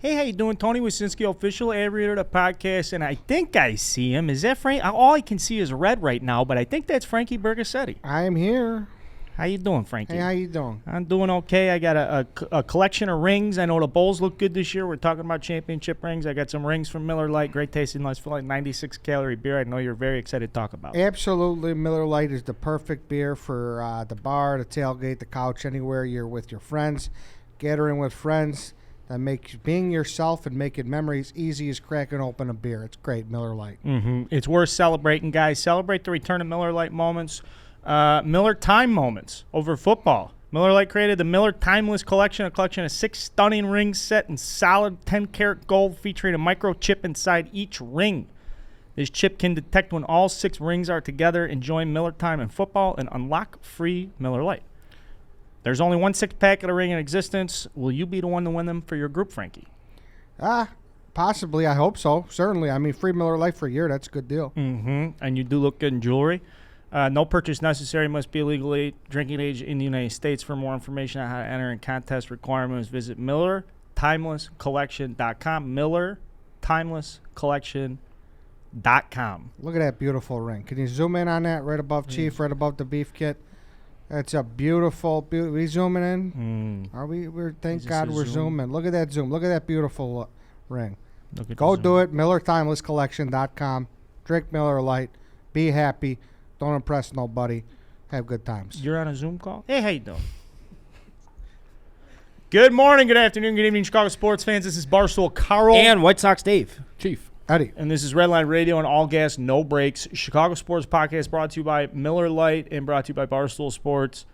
Hey, how you doing? Tony Wasinski, official aviator of the podcast, and I think I see him. Is that Frank? All I can see is red right now, but I think that's Frankie Bergasetti. I am here. How you doing, Frankie? Hey, how you doing? I'm doing okay. I got a collection of rings. I know the Bulls look good this year. We're talking about championship rings. I got some rings from Miller Lite. Great tasting, nice, full, like 96-calorie beer. I know you're very excited to talk about. Absolutely. Miller Lite is the perfect beer for the bar, the tailgate, the couch, anywhere you're with your friends, gathering with friends. That makes being yourself and making memories easy as cracking open a beer. It's great, Miller Lite. It's worth celebrating, guys. Celebrate the return of Miller Lite moments. Miller Time moments over football. Miller Lite created the Miller Timeless Collection, a collection of 6 stunning rings set in solid 10-karat gold featuring a microchip inside each ring. This chip can detect when all 6 rings are together. Enjoy Miller Time in football and unlock free Miller Lite. There's only one 6-pack of the ring in existence. Will you be the one to win them for your group, Frankie? Possibly. I hope so. Certainly. I mean, free Miller Lite for a year. That's a good deal. And you do look good in jewelry. No purchase necessary. Must be legally drinking age in the United States. For more information on how to enter and contest requirements, visit MillerTimelessCollection.com. MillerTimelessCollection.com. Look at that beautiful ring. Can you zoom in on that right above Chief, right above the beef kit? That's a beautiful. We zooming in? Are we? Thank God we're zooming. Look at that zoom. Look at that beautiful ring. Go do it. MillerTimelessCollection.com. Drink Miller Lite. Be happy. Don't impress nobody. Have good times. You're on a Zoom call? Hey, how you doing? Good morning, good afternoon, good evening, Chicago sports fans. This is Barstool Carl. And White Sox Dave. Chief. Eddie. And this is Redline Radio and All Gas, No Breaks. Chicago Sports Podcast brought to you by Miller Lite and brought to you by Barstool Sports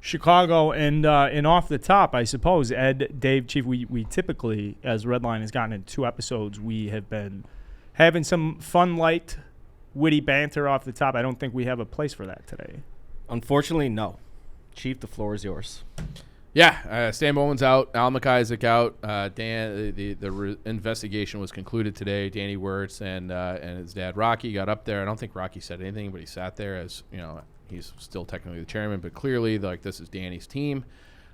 Chicago. And off the top, I suppose, Ed, Dave, Chief, we typically, as Redline has gotten in 2 episodes, we have been having some fun, light, witty banter off the top. I don't think we have a place for that today. Unfortunately, no. Chief, the floor is yours. Yeah, Stan Bowman's out. Al McIsaac out. Dan, the investigation was concluded today. Danny Wirtz and his dad Rocky got up there. I don't think Rocky said anything, but he sat there as he's still technically the chairman. But clearly, this is Danny's team.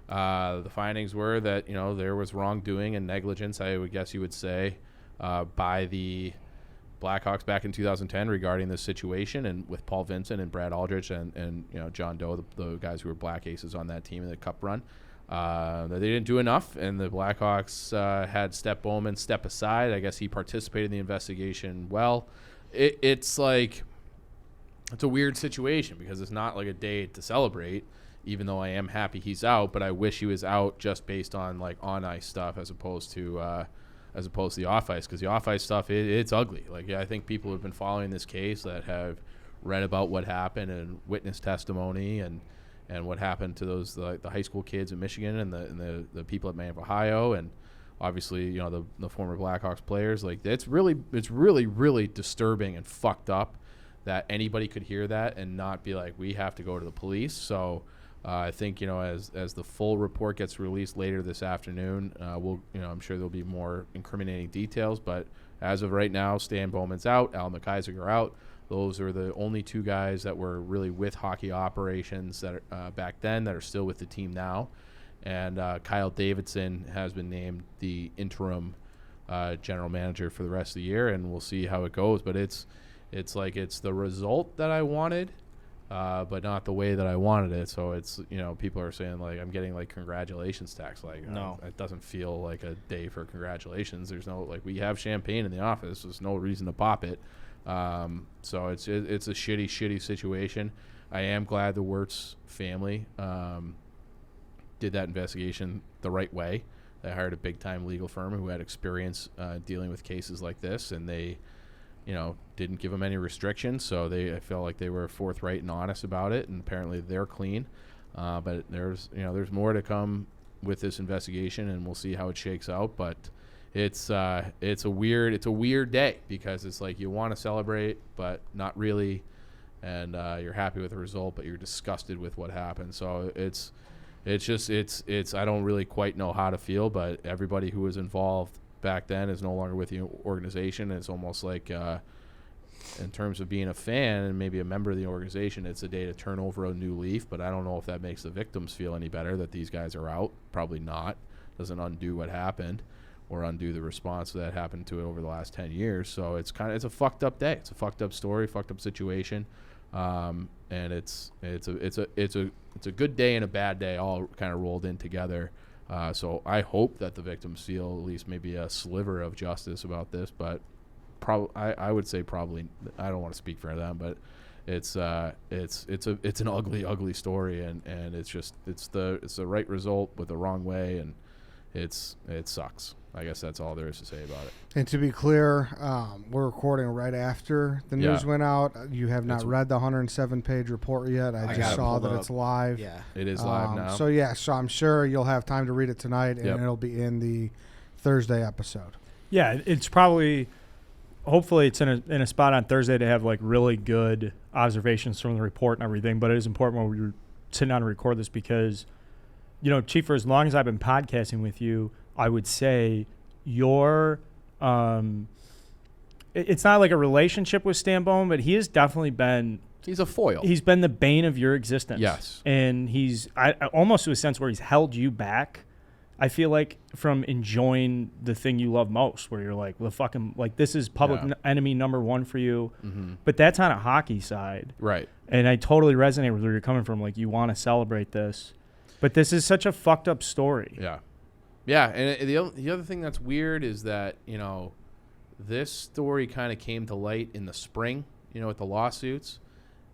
The findings were that there was wrongdoing and negligence, I would guess you would say, by the Blackhawks back in 2010 regarding this situation, and with Paul Vincent and Brad Aldrich and John Doe, the guys who were Black Aces on that team in the Cup run. That they didn't do enough, and the Blackhawks had Bowman step aside. I guess he participated in the investigation well. It's a weird situation because it's not like a day to celebrate, even though I am happy he's out, but I wish he was out just based on on-ice stuff as opposed to the off-ice, because the off-ice stuff, it's ugly. I think people have been following this case that have read about what happened and witness testimony and what happened to those the high school kids in Michigan and the people at Miami, Ohio, and obviously the former Blackhawks players. It's really disturbing and fucked up that anybody could hear that and not be like, we have to go to the police. So I think as the full report gets released later this afternoon, I'm sure there'll be more incriminating details. But as of right now, Stan Bowman's out, Al McIsaac are out. Those are the only 2 guys that were really with hockey operations that are, back then that are still with the team now. And Kyle Davidson has been named the interim general manager for the rest of the year, and we'll see how it goes. But it's the result that I wanted, but not the way that I wanted it. So it's people are saying I'm getting congratulations text. No, it doesn't feel like a day for congratulations. There's no we have champagne in the office. There's no reason to pop it. So it's a shitty situation. I am glad the Wirtz family did that investigation the right way. They hired a big-time legal firm who had experience dealing with cases like this, and they, didn't give them any restrictions. So I felt like they were forthright and honest about it, and apparently they're clean. But there's more to come with this investigation, and we'll see how it shakes out. But it's a weird day because it's you want to celebrate, but not really, and you're happy with the result, but you're disgusted with what happened. So it's I don't really quite know how to feel, but everybody who was involved back then is no longer with the organization. It's almost in terms of being a fan and maybe a member of the organization, it's a day to turn over a new leaf, but I don't know if that makes the victims feel any better that these guys are out. Probably not. Doesn't undo what happened or undo the response that happened to it over the last 10 years. So it's a fucked up day. It's a fucked up story, fucked up situation. And it's a good day and a bad day all kind of rolled in together. So I hope that the victims feel at least maybe a sliver of justice about this, but I would say probably, I don't want to speak for them, but it's an ugly story, and it's the right result with the wrong way, and it sucks. I guess that's all there is to say about it. And to be clear, we're recording right after the news went out. You have not read the 107-page report yet. I just saw that it's live. Yeah, it is live now. So I'm sure you'll have time to read it tonight, and it'll be in the Thursday episode. Yeah, it's probably, hopefully it's in a spot on Thursday to have like really good observations from the report and everything. But it is important when we sit down and record this because, Chief, for as long as I've been podcasting with you, I would say your it's not like a relationship with Stan Bowman, but he has definitely been. He's a foil. He's been the bane of your existence. Yes. And I almost to a sense where he's held you back, I feel like, from enjoying the thing you love most, where you're like, this is public enemy number one for you. Mm-hmm. But that's on a hockey side. Right. And I totally resonate with where you're coming from. Like, you want to celebrate this. But this is such a fucked up story. Yeah. Yeah, and the other thing that's weird is that, this story kind of came to light in the spring, with the lawsuits.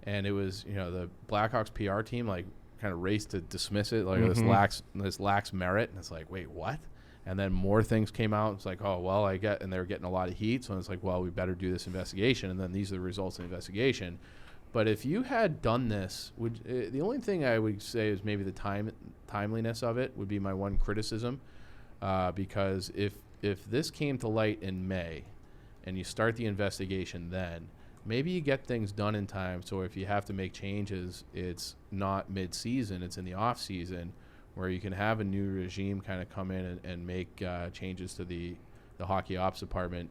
And it was, the Blackhawks PR team, like, kind of raced to dismiss it, like this lacks merit. And it's like, wait, what? And then more things came out. It's like, oh, well, and they were getting a lot of heat. So it's like, well, we better do this investigation. And then these are the results of the investigation. But if you had done this, the only thing I would say is maybe the timeliness of it would be my one criticism. Because if this came to light in May and you start the investigation then, maybe you get things done in time. So if you have to make changes, it's not mid-season, it's in the off-season where you can have a new regime kind of come in and make changes to the hockey ops department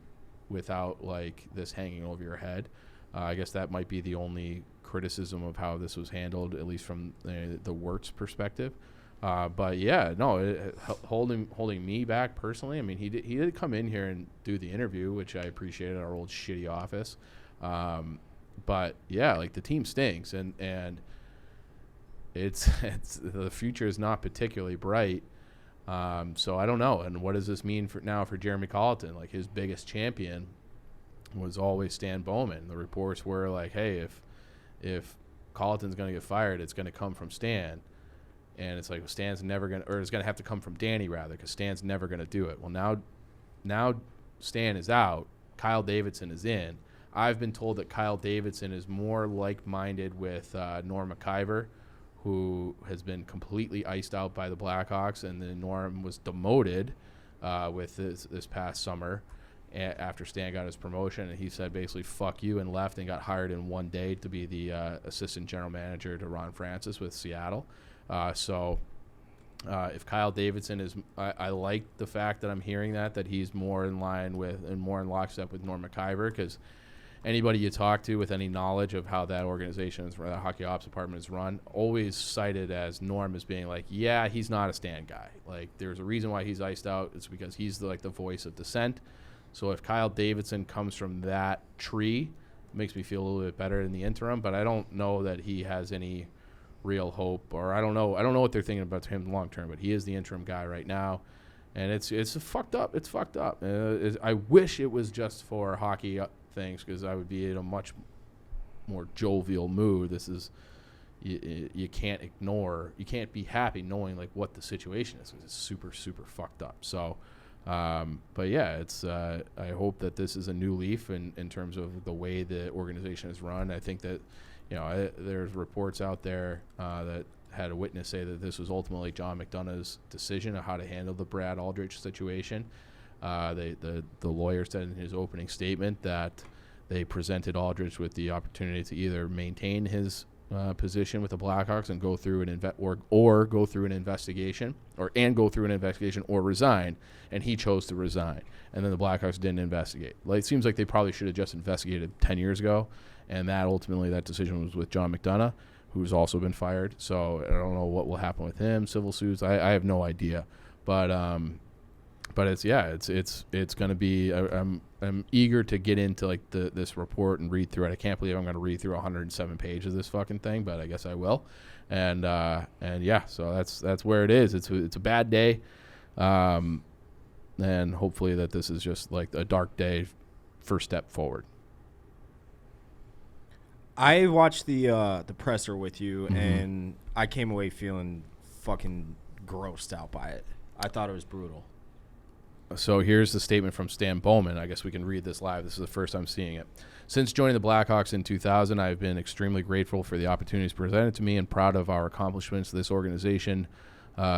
without like this hanging over your head. I guess that might be the only criticism of how this was handled, at least from the Wirtz perspective. But yeah, no, holding me back personally. I mean, he did come in here and do the interview, which I appreciated, our old shitty office. But yeah, like the team stinks, and it's the future is not particularly bright. So I don't know. And what does this mean for Jeremy Colleton? Like his biggest champion was always Stan Bowman. The reports were like, hey, if Colleton's going to get fired, it's going to come from Stan. And it's like, well, Stan's never going to, or it's going to have to come from Danny rather, because Stan's never going to do it. Well, now Stan is out. Kyle Davidson is in. I've been told that Kyle Davidson is more like-minded with Norm McIver, who has been completely iced out by the Blackhawks, and then Norm was demoted with this past summer after Stan got his promotion, and he said basically fuck you and left and got hired in one day to be the assistant general manager to Ron Francis with Seattle. So if Kyle Davidson is, I like the fact that I'm hearing that he's more in line with and more in lockstep with Norm McIver, because anybody you talk to with any knowledge of how that organization is, the hockey ops department is run, always cited as Norm as being like, yeah, he's not a Stan guy. Like there's a reason why he's iced out. It's because he's the voice of dissent. So if Kyle Davidson comes from that tree, it makes me feel a little bit better in the interim, but I don't know that he has any real hope, or I don't know what they're thinking about him long term, but he is the interim guy right now, and it's fucked up. It's fucked up. I wish it was just for hockey things, because I would be in a much more jovial mood. This is you can't ignore, you can't be happy knowing like what the situation is, because it's super super fucked up. So but yeah, it's I hope that this is a new leaf in terms of the way the organization is run. I think that there's reports out there that had a witness say that this was ultimately John McDonough's decision of how to handle the Brad Aldrich situation. The lawyer said in his opening statement that they presented Aldrich with the opportunity to either maintain his position with the Blackhawks and go through an or go through an investigation, or resign, and he chose to resign. And then the Blackhawks didn't investigate. Like, it seems like they probably should have just investigated 10 years ago, and that decision was with John McDonough, who's also been fired. So I don't know what will happen with him, civil suits. I have no idea. But But it's going to be. I'm eager to get into like this report and read through it. I can't believe I'm going to read through 107 pages of this fucking thing, but I guess I will. And yeah, so that's where it is. It's a bad day, and hopefully that this is just like a dark day, first step forward. I watched the presser with you, and I came away feeling fucking grossed out by it. I thought it was brutal. So here's the statement from Stan Bowman. I guess we can read this live. This is the first time seeing it. Since joining the Blackhawks in 2000, I've been extremely grateful for the opportunities presented to me and proud of our accomplishments. This organization,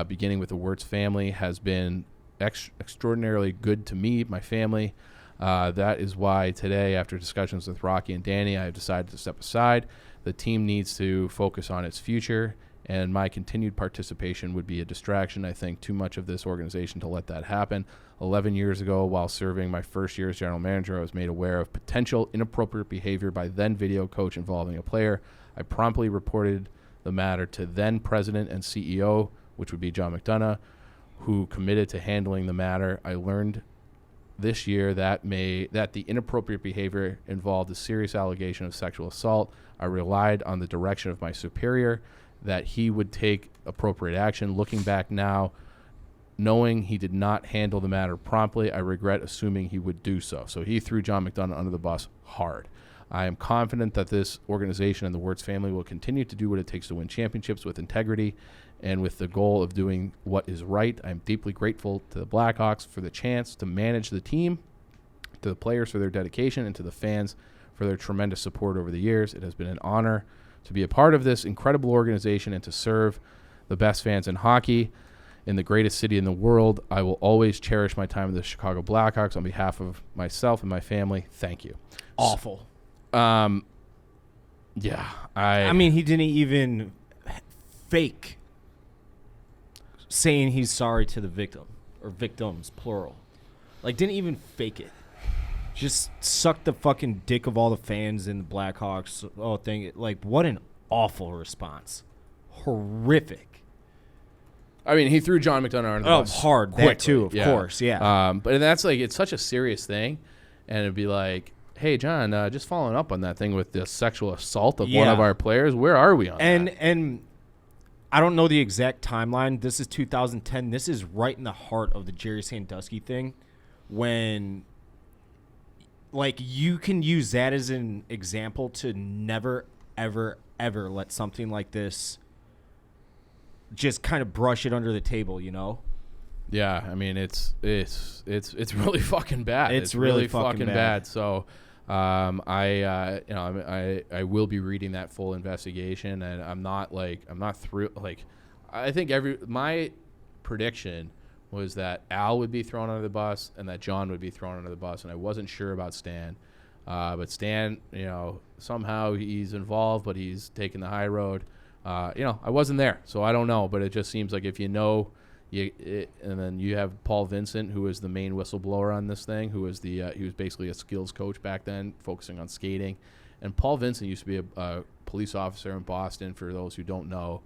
beginning with the Wirtz family, has been extraordinarily good to me, my family. That is why today, after discussions with Rocky and Danny, I have decided to step aside. The team needs to focus on its future, and my continued participation would be a distraction. I think too much of this organization to let that happen. 11 years ago, while serving my first year as general manager, I was made aware of potential inappropriate behavior by then video coach involving a player. I promptly reported the matter to then president and CEO, which would be John McDonough, who committed to handling the matter. I learned this year that the inappropriate behavior involved a serious allegation of sexual assault. I relied on the direction of my superior that he would take appropriate action. Looking back now, knowing he did not handle the matter promptly, I regret assuming he would do so. So he threw John McDonough under the bus hard. I am confident that this organization and the Wirtz family will continue to do what it takes to win championships with integrity and with the goal of doing what is right. I am deeply grateful to the Blackhawks for the chance to manage the team, to the players for their dedication, and to the fans for their tremendous support over the years. It has been an honor to be a part of this incredible organization and to serve the best fans in hockey in the greatest city in the world. I will always cherish my time with the Chicago Blackhawks. On behalf of myself and my family, thank you. Awful. Yeah. I mean, he didn't even fake saying he's sorry to the victim, or victims, plural. Like, didn't even fake it. Just sucked the fucking dick of all the fans in the Blackhawks. Oh, thing. Like, what an awful response. Horrific. I mean, he threw John McDonough under the bus. Oh, hard. Quickly. That too, of course, yeah. But that's like, it's such a serious thing. And it'd be like, hey, John, just following up on that thing with the sexual assault of one of our players. Where are we on that? And I don't know the exact timeline. This is 2010. This is right in the heart of the Jerry Sandusky thing, when, like, you can use that as an example to never, ever, ever let something like this just kind of brush it under the table, you know? Yeah, I mean, it's really fucking bad. It's really fucking bad. So, I will be reading that full investigation, and I'm not through. Like, I think my prediction was that Al would be thrown under the bus and that John would be thrown under the bus, and I wasn't sure about Stan. But Stan, somehow he's involved, but he's taking the high road. I wasn't there, so I don't know. But it just seems like if you know. And then you have Paul Vincent, who was the main whistleblower on this thing, who was he was basically a skills coach back then, focusing on skating. And Paul Vincent used to be a police officer in Boston, for those who don't know.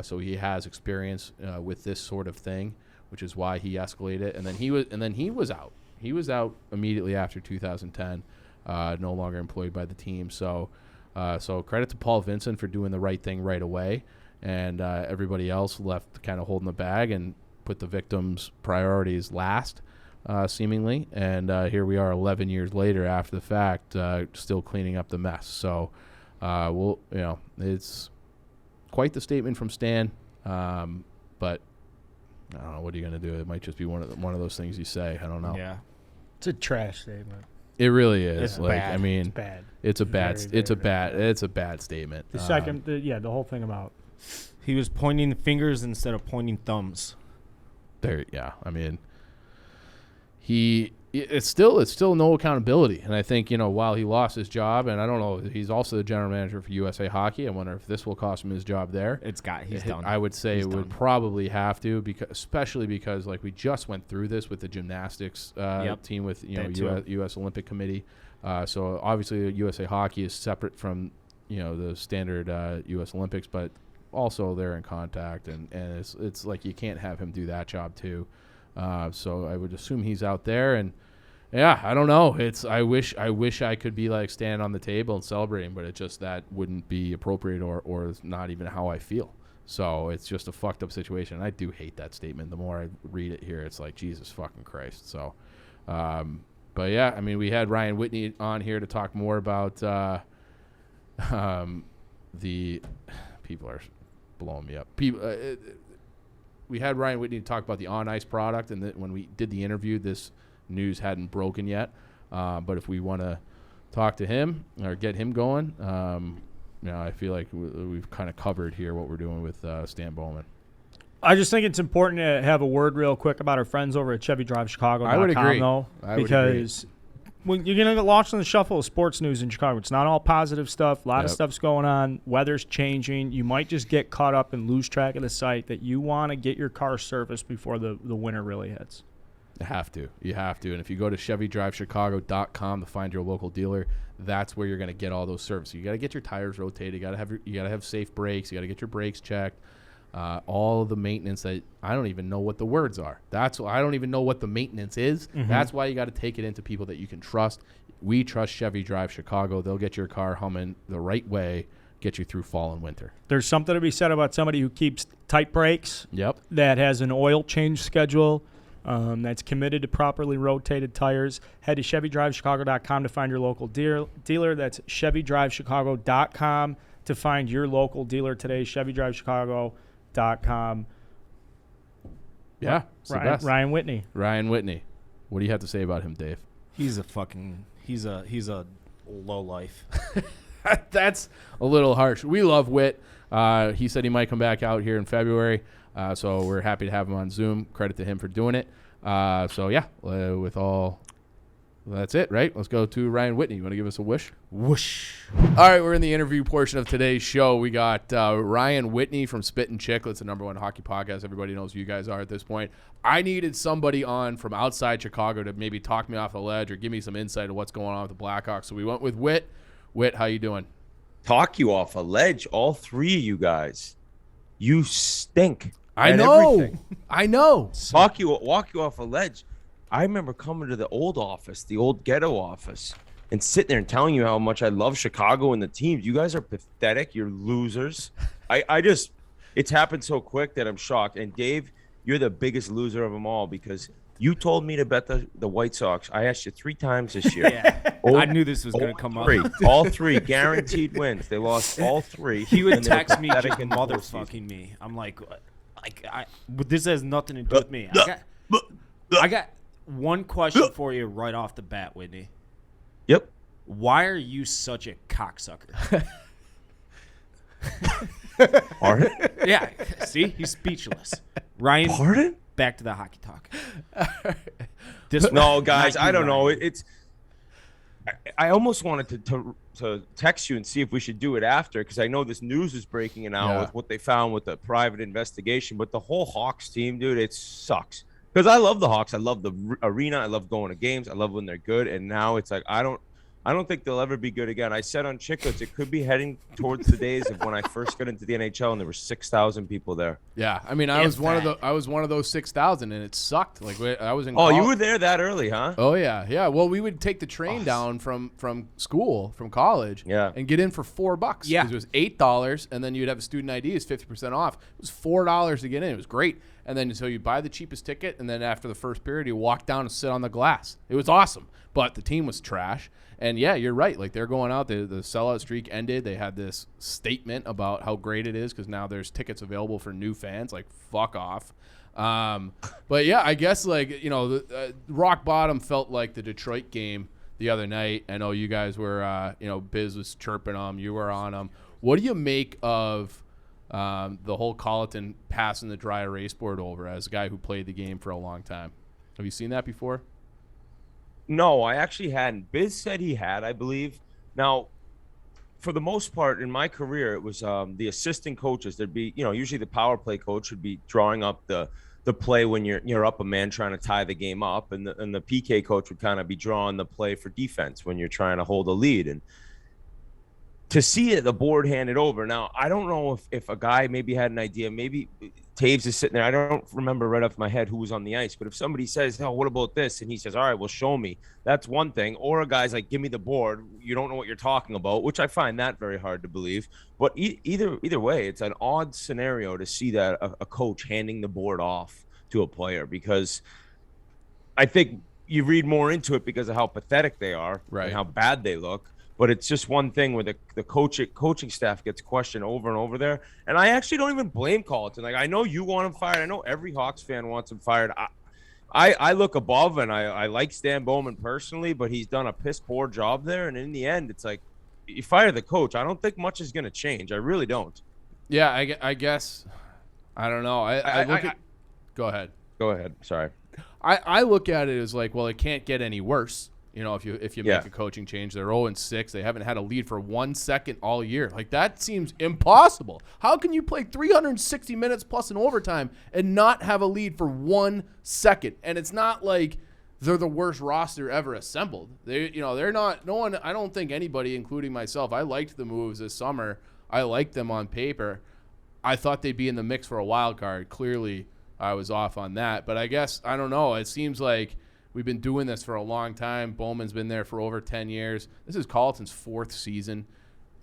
So he has experience with this sort of thing, which is why he escalated it. And then he was out. He was out immediately after 2010, no longer employed by the team. So credit to Paul Vincent for doing the right thing right away. And everybody else left kind of holding the bag and put the victims' priorities last, seemingly. And here we are 11 years later after the fact, still cleaning up the mess. So, it's quite the statement from Stan. But I don't know, what are you going to do? It might just be one of those things you say. I don't know. Yeah. It's a trash statement. It really is. It's like, bad. I mean, it's bad. It's a bad. Very, It's a very bad. bad. It's a bad statement. The the whole thing about. He was pointing fingers instead of pointing thumbs. Yeah. I mean, it's still no accountability. And I think, while he lost his job, and I don't know, he's also the general manager for USA Hockey. I wonder if this will cost him his job there. He's done. I would say He's it would done. probably have to, especially because like we just went through this with the gymnastics team with U.S. Olympic Committee. So obviously USA Hockey is separate from the standard U.S. Olympics, but also they're in contact, and it's like you can't have him do that job too. So I would assume he's out there. And yeah, I don't know. I wish I could be like standing on the table and celebrating, but it just that wouldn't be appropriate or not even how I feel. So it's just a fucked up situation. And I do hate that statement. The more I read it here, it's like Jesus fucking Christ. So, but yeah, I mean, we had Ryan Whitney on here to talk more about the people are blowing me up. We had Ryan Whitney talk about the on ice product, and when we did the interview, this news hadn't broken yet. But if we want to talk to him or get him going, I feel like we've kind of covered here what we're doing with Stan Bowman. I just think it's important to have a word real quick about our friends over at ChevyDriveChicago.com, I would agree. though, because when you're going to get lost in the shuffle of sports news in Chicago, it's not all positive stuff. A lot of stuff's going on. Weather's changing. You might just get caught up and lose track of the sight that you want to get your car serviced before the winter really hits. You have to. And if you go to ChevyDriveChicago.com to find your local dealer, that's where you're going to get all those services. You got to get your tires rotated. You got to have safe brakes. You got to get your brakes checked. All of the maintenance that I don't even know what the words are. That's why I don't even know what the maintenance is. Mm-hmm. That's why you got to take it into people that you can trust. We trust Chevy Drive Chicago. They'll get your car humming the right way, get you through fall and winter. There's something to be said about somebody who keeps tight brakes. Yep. That has an oil change schedule. That's committed to properly rotated tires. Head to ChevyDriveChicago.com to find your local dealer. That's ChevyDriveChicago.com to find your local dealer today. ChevyDriveChicago.com. Yeah, Ryan Whitney. Ryan Whitney. What do you have to say about him, Dave? He's a low life. That's a little harsh. We love Whit. He said he might come back out here in February, so we're happy to have him on Zoom. Credit to him for doing it. That's it, right? Let's go to Ryan Whitney. You want to give us a wish? Whoosh. All right, we're in the interview portion of today's show. We got Ryan Whitney from Spittin' Chicklets, the #1 hockey podcast. Everybody knows who you guys are at this point. I needed somebody on from outside Chicago to maybe talk me off the ledge or give me some insight of what's going on with the Blackhawks. So we went with Whit. Whit, how you doing? Talk you off a ledge, all three of you guys. You stink. I know. Walk you off a ledge. I remember coming to the old office, the old ghetto office, and sitting there and telling you how much I love Chicago and the teams. You guys are pathetic. You're losers. It's happened so quick that I'm shocked. And Dave, you're the biggest loser of them all because you told me to bet the White Sox. I asked you 3 times this year. Yeah. I knew this was going to come up. All three guaranteed wins. They lost all 3. He would text me just motherfucking me. I'm like this has nothing to do with me. I got one question for you right off the bat, Whitney. Yep. Why are you such a cocksucker? Pardon? Yeah. See, he's speechless. Ryan. Pardon? Back to the hockey talk. No, guys, I don't know. I almost wanted to text you and see if we should do it after because I know this news is breaking now with what they found with the private investigation. But the whole Hawks team, dude, it sucks. Because I love the Hawks. I love the arena. I love going to games. I love when they're good. And now it's like I don't think they'll ever be good again. I said on Chicklets, it could be heading towards the days of when I first got into the NHL and there were 6,000 people there. Yeah, I mean, I was one of those 6,000, and it sucked. Like I was in. Oh, you were there that early, huh? Oh yeah. Well, we would take the train down from school, from college, and get in for $4. Yeah, because it was $8, and then you'd have a student ID is 50% off. It was $4 to get in. It was great. And then so you buy the cheapest ticket, and then after the first period, you walk down and sit on the glass. It was awesome, but the team was trash. And yeah, you're right. Like they're going out. The sellout streak ended. They had this statement about how great it is because now there's tickets available for new fans. Like fuck off. But yeah, I guess rock bottom felt like the Detroit game the other night. I know you guys were, Biz was chirping them. You were on them. What do you make of the whole Colleton passing the dry erase board over as a guy who played the game for a long time? Have you seen that before? No, I actually hadn't. Biz said he had, I believe. Now, for the most part in my career, it was the assistant coaches. There'd be, usually the power play coach would be drawing up the play when you're up a man trying to tie the game up, and the PK coach would kind of be drawing the play for defense when you're trying to hold a lead. And to see the board handed over. Now, I don't know if a guy maybe had an idea, maybe Taves is sitting there. I don't remember right off my head who was on the ice, but if somebody says, "Oh, what about this?" and he says, "All right, well, show me," that's one thing. Or a guy's like, "Give me the board." You don't know what you're talking about, which I find that very hard to believe. But either way, it's an odd scenario to see that a coach handing the board off to a player, because I think you read more into it because of how pathetic they are and how bad they look. But it's just one thing where the coaching staff gets questioned over and over there. And I actually don't even blame Colleton. Like, I know you want him fired. I know every Hawks fan wants him fired. I look above, and I like Stan Bowman personally, but he's done a piss poor job there. And in the end, it's like, you fire the coach, I don't think much is going to change. I really don't. Yeah, I guess. I don't know. Go ahead. Go ahead. Sorry. I look at it as like, well, it can't get any worse. You know, if you make a coaching change, they're 0-6. They haven't had a lead for 1 second all year. Like, that seems impossible. How can you play 360 minutes plus an overtime and not have a lead for 1 second? And it's not like they're the worst roster ever assembled. They're not. No one. I don't think anybody, including myself. I liked the moves this summer. I liked them on paper. I thought they'd be in the mix for a wild card. Clearly, I was off on that. But I guess, I don't know. It seems like we've been doing this for a long time. Bowman's been there for over 10 years. This is Colleton's 4th season.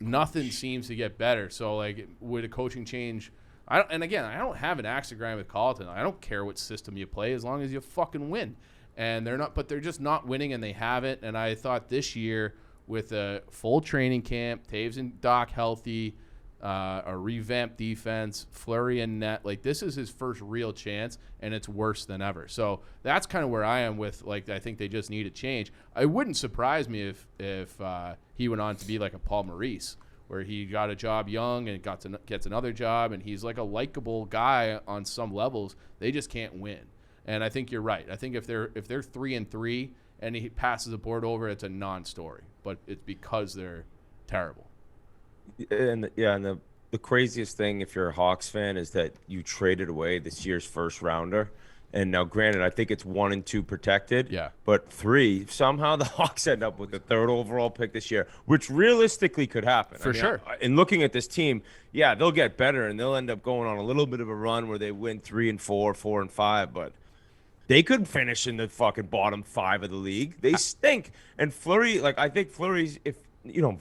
Nothing seems to get better. So, like, with a coaching change, I don't have an axe to grind with Colleton. I don't care what system you play as long as you fucking win. And they're just not winning, and they haven't. And I thought this year, with a full training camp, Taves and Doc healthy, a revamped defense, Fleury and net, like, this is his first real chance, and it's worse than ever. So that's kind of where I am with, like, I think they just need a change. It wouldn't surprise me if he went on to be like a Paul Maurice, where he got a job young and gets another job, and he's like a likable guy on some levels. They just can't win. And I think you're right. I think if they're 3-3 and he passes the board over, it's a non-story. But it's because they're terrible. And the craziest thing, if you're a Hawks fan, is that you traded away this year's first rounder. And now, granted, I think it's 1 and 2 protected. Yeah. But 3, somehow the Hawks end up with the 3rd overall pick this year, which realistically could happen. For sure. In looking at this team, yeah, they'll get better, and they'll end up going on a little bit of a run where they win 3 and 4, 4 and 5. But they could finish in the fucking bottom 5 of the league. They stink. And Fleury, like, I think Fleury's, if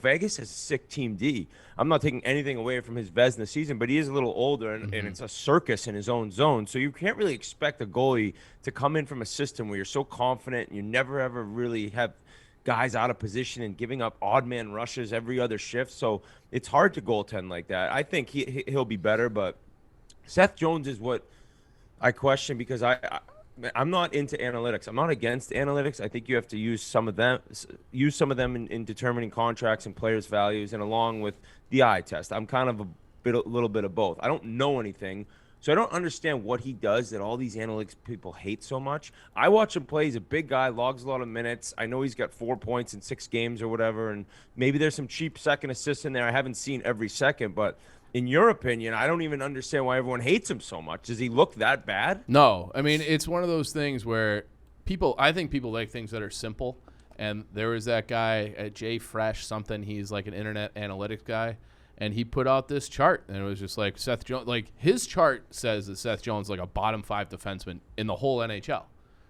Vegas has a sick team D. I'm not taking anything away from his Vezina season, but he is a little older, and it's a circus in his own zone. So you can't really expect a goalie to come in from a system where you're so confident and you never, ever really have guys out of position and giving up odd man rushes every other shift. So it's hard to goaltend like that. I think he'll be better, but Seth Jones is what I question, because I'm not into analytics. I'm not against analytics. I think you have to use some of them in determining contracts and players' values, and along with the eye test. I'm kind of a little bit of both. I don't know anything, so I don't understand what he does that all these analytics people hate so much. I watch him play. He's a big guy, logs a lot of minutes. I know he's got 4 points in 6 games or whatever, and maybe there's some cheap second assists in there. I haven't seen every second, but in your opinion, I don't even understand why everyone hates him so much. Does he look that bad? No. I mean, it's one of those things where I think people like things that are simple. And there was that guy at Jay Fresh something. He's like an internet analytics guy. And he put out this chart. And it was just like Seth Jones. Like, his chart says that Seth Jones is like a bottom 5 defenseman in the whole NHL.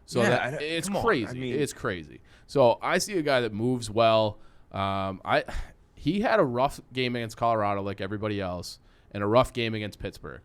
So yeah, it's crazy. I mean, it's crazy. So I see a guy that moves well. He had a rough game against Colorado like everybody else, and a rough game against Pittsburgh.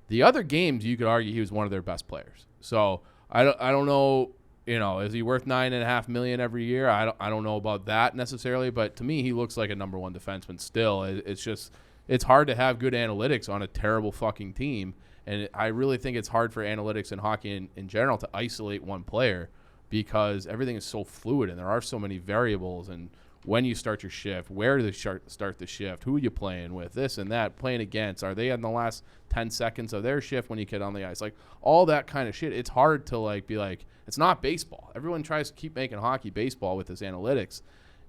The other games, you could argue he was one of their best players. So I don't know, is he worth $9.5 million every year? I don't know about that necessarily, but to me, he looks like a number 1 defenseman still. It's hard to have good analytics on a terrible fucking team, and I really think it's hard for analytics in hockey in general to isolate one player, because everything is so fluid and there are so many variables, and when you start your shift, where to start the shift, who are you playing with, this and that, playing against, are they in the last 10 seconds of their shift when you get on the ice, like all that kind of shit. It's hard to be like, it's not baseball. Everyone tries to keep making hockey baseball with this analytics,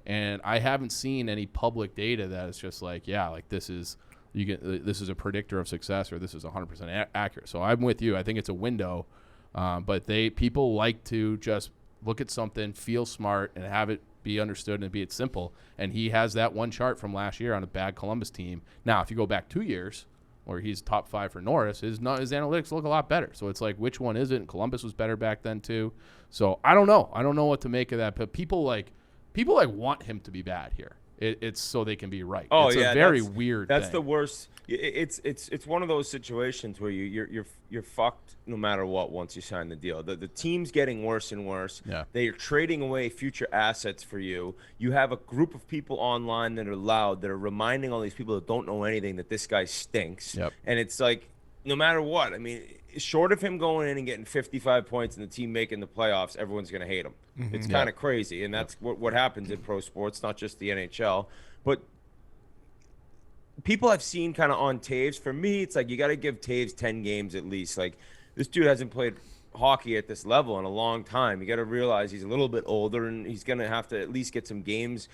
and I haven't seen any public data that is just like, yeah, like this is a predictor of success, or this is 100% accurate. So I'm with you. I think it's a window, but people like to just look at something, feel smart, and have it be understood and be it simple. And he has that one chart from last year on a bad Columbus team. Now, if you go back 2 years, where he's top 5 for Norris, his analytics look a lot better. So it's like, which one is it? And Columbus was better back then too. So I don't know. I don't know what to make of that. But people want him to be bad here. It's so they can be right. Oh, it's a very weird That's thing. the worst. It's one of those situations where you're fucked no matter what once you sign the deal. The team's getting worse and worse. Yeah. They are trading away future assets for you. You have a group of people online that are loud, that are reminding all these people that don't know anything that this guy stinks. Yep. And it's like, no matter what, I mean, short of him going in and getting 55 points and the team making the playoffs, everyone's going to hate him. It's kind of crazy, and that's what happens in pro sports, not just the NHL. But people I've seen kind of on Taves, for me, it's like you got to give Taves 10 games at least. Like, this dude hasn't played hockey at this level in a long time. You got to realize he's a little bit older, and he's going to have to at least get some games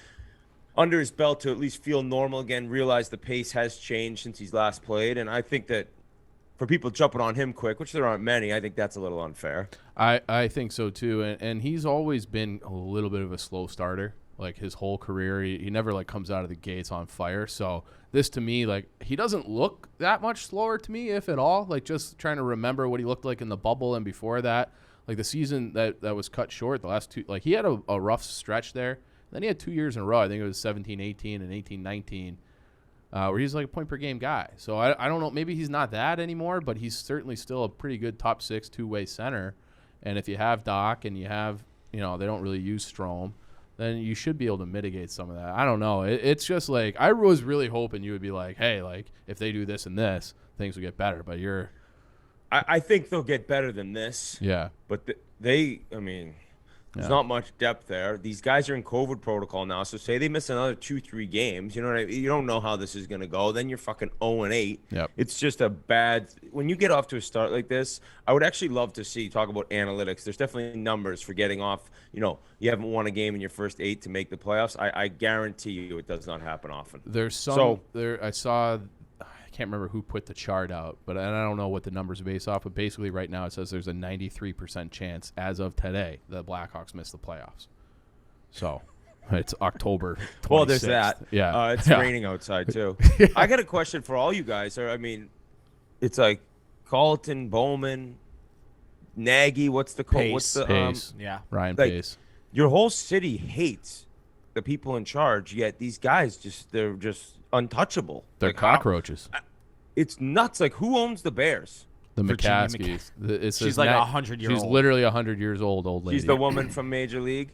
under his belt to at least feel normal again, realize the pace has changed since he's last played. And I think that for people jumping on him quick, which there aren't many, I think that's a little unfair. I think so too, and he's always been a little bit of a slow starter. Like his whole career, he never like comes out of the gates on fire. So this to me, like he doesn't look that much slower to me, if at all. Like just trying to remember what he looked like in the bubble and before that, like the season that was cut short, the last two, like he had a rough stretch there. Then he had 2 years in a row. I think it was 17-18 and 18-19. Where he's like a point per game guy. So I don't know. Maybe he's not that anymore, but he's certainly still a pretty good top 6 two-way center. And if you have Doc and you have, they don't really use Strome, then you should be able to mitigate some of that. I don't know. It's just like I was really hoping you would be like, hey, like if they do this and this, things will get better. But I think they'll get better than this. Yeah. But there's not much depth there. These guys are in COVID protocol now. So say they miss another 2-3 games. You know what I mean? You don't know how this is going to go. Then you're fucking 0-8. Yep. It's just a bad – when you get off to a start like this, I would actually love to talk about analytics. There's definitely numbers for getting off. You haven't won a game in your first 8 to make the playoffs. I guarantee you it does not happen often. There's some I saw – I can't remember who put the chart out, and I don't know what the numbers are based off, but basically right now it says there's a 93% chance as of today the Blackhawks miss the playoffs. So it's October 26th. Well, there's that. Yeah. It's raining outside, too. I got a question for all you guys. It's like Carlton, Bowman, Nagy, what's the code? What's the Pace. Ryan Pace. Your whole city hates the people in charge, yet these guys they're just untouchable. They're like cockroaches. It's nuts. Like, who owns the Bears? The Virginia McCaskies. She's like 100-year-old. She's literally 100 years old lady. She's the woman from Major League?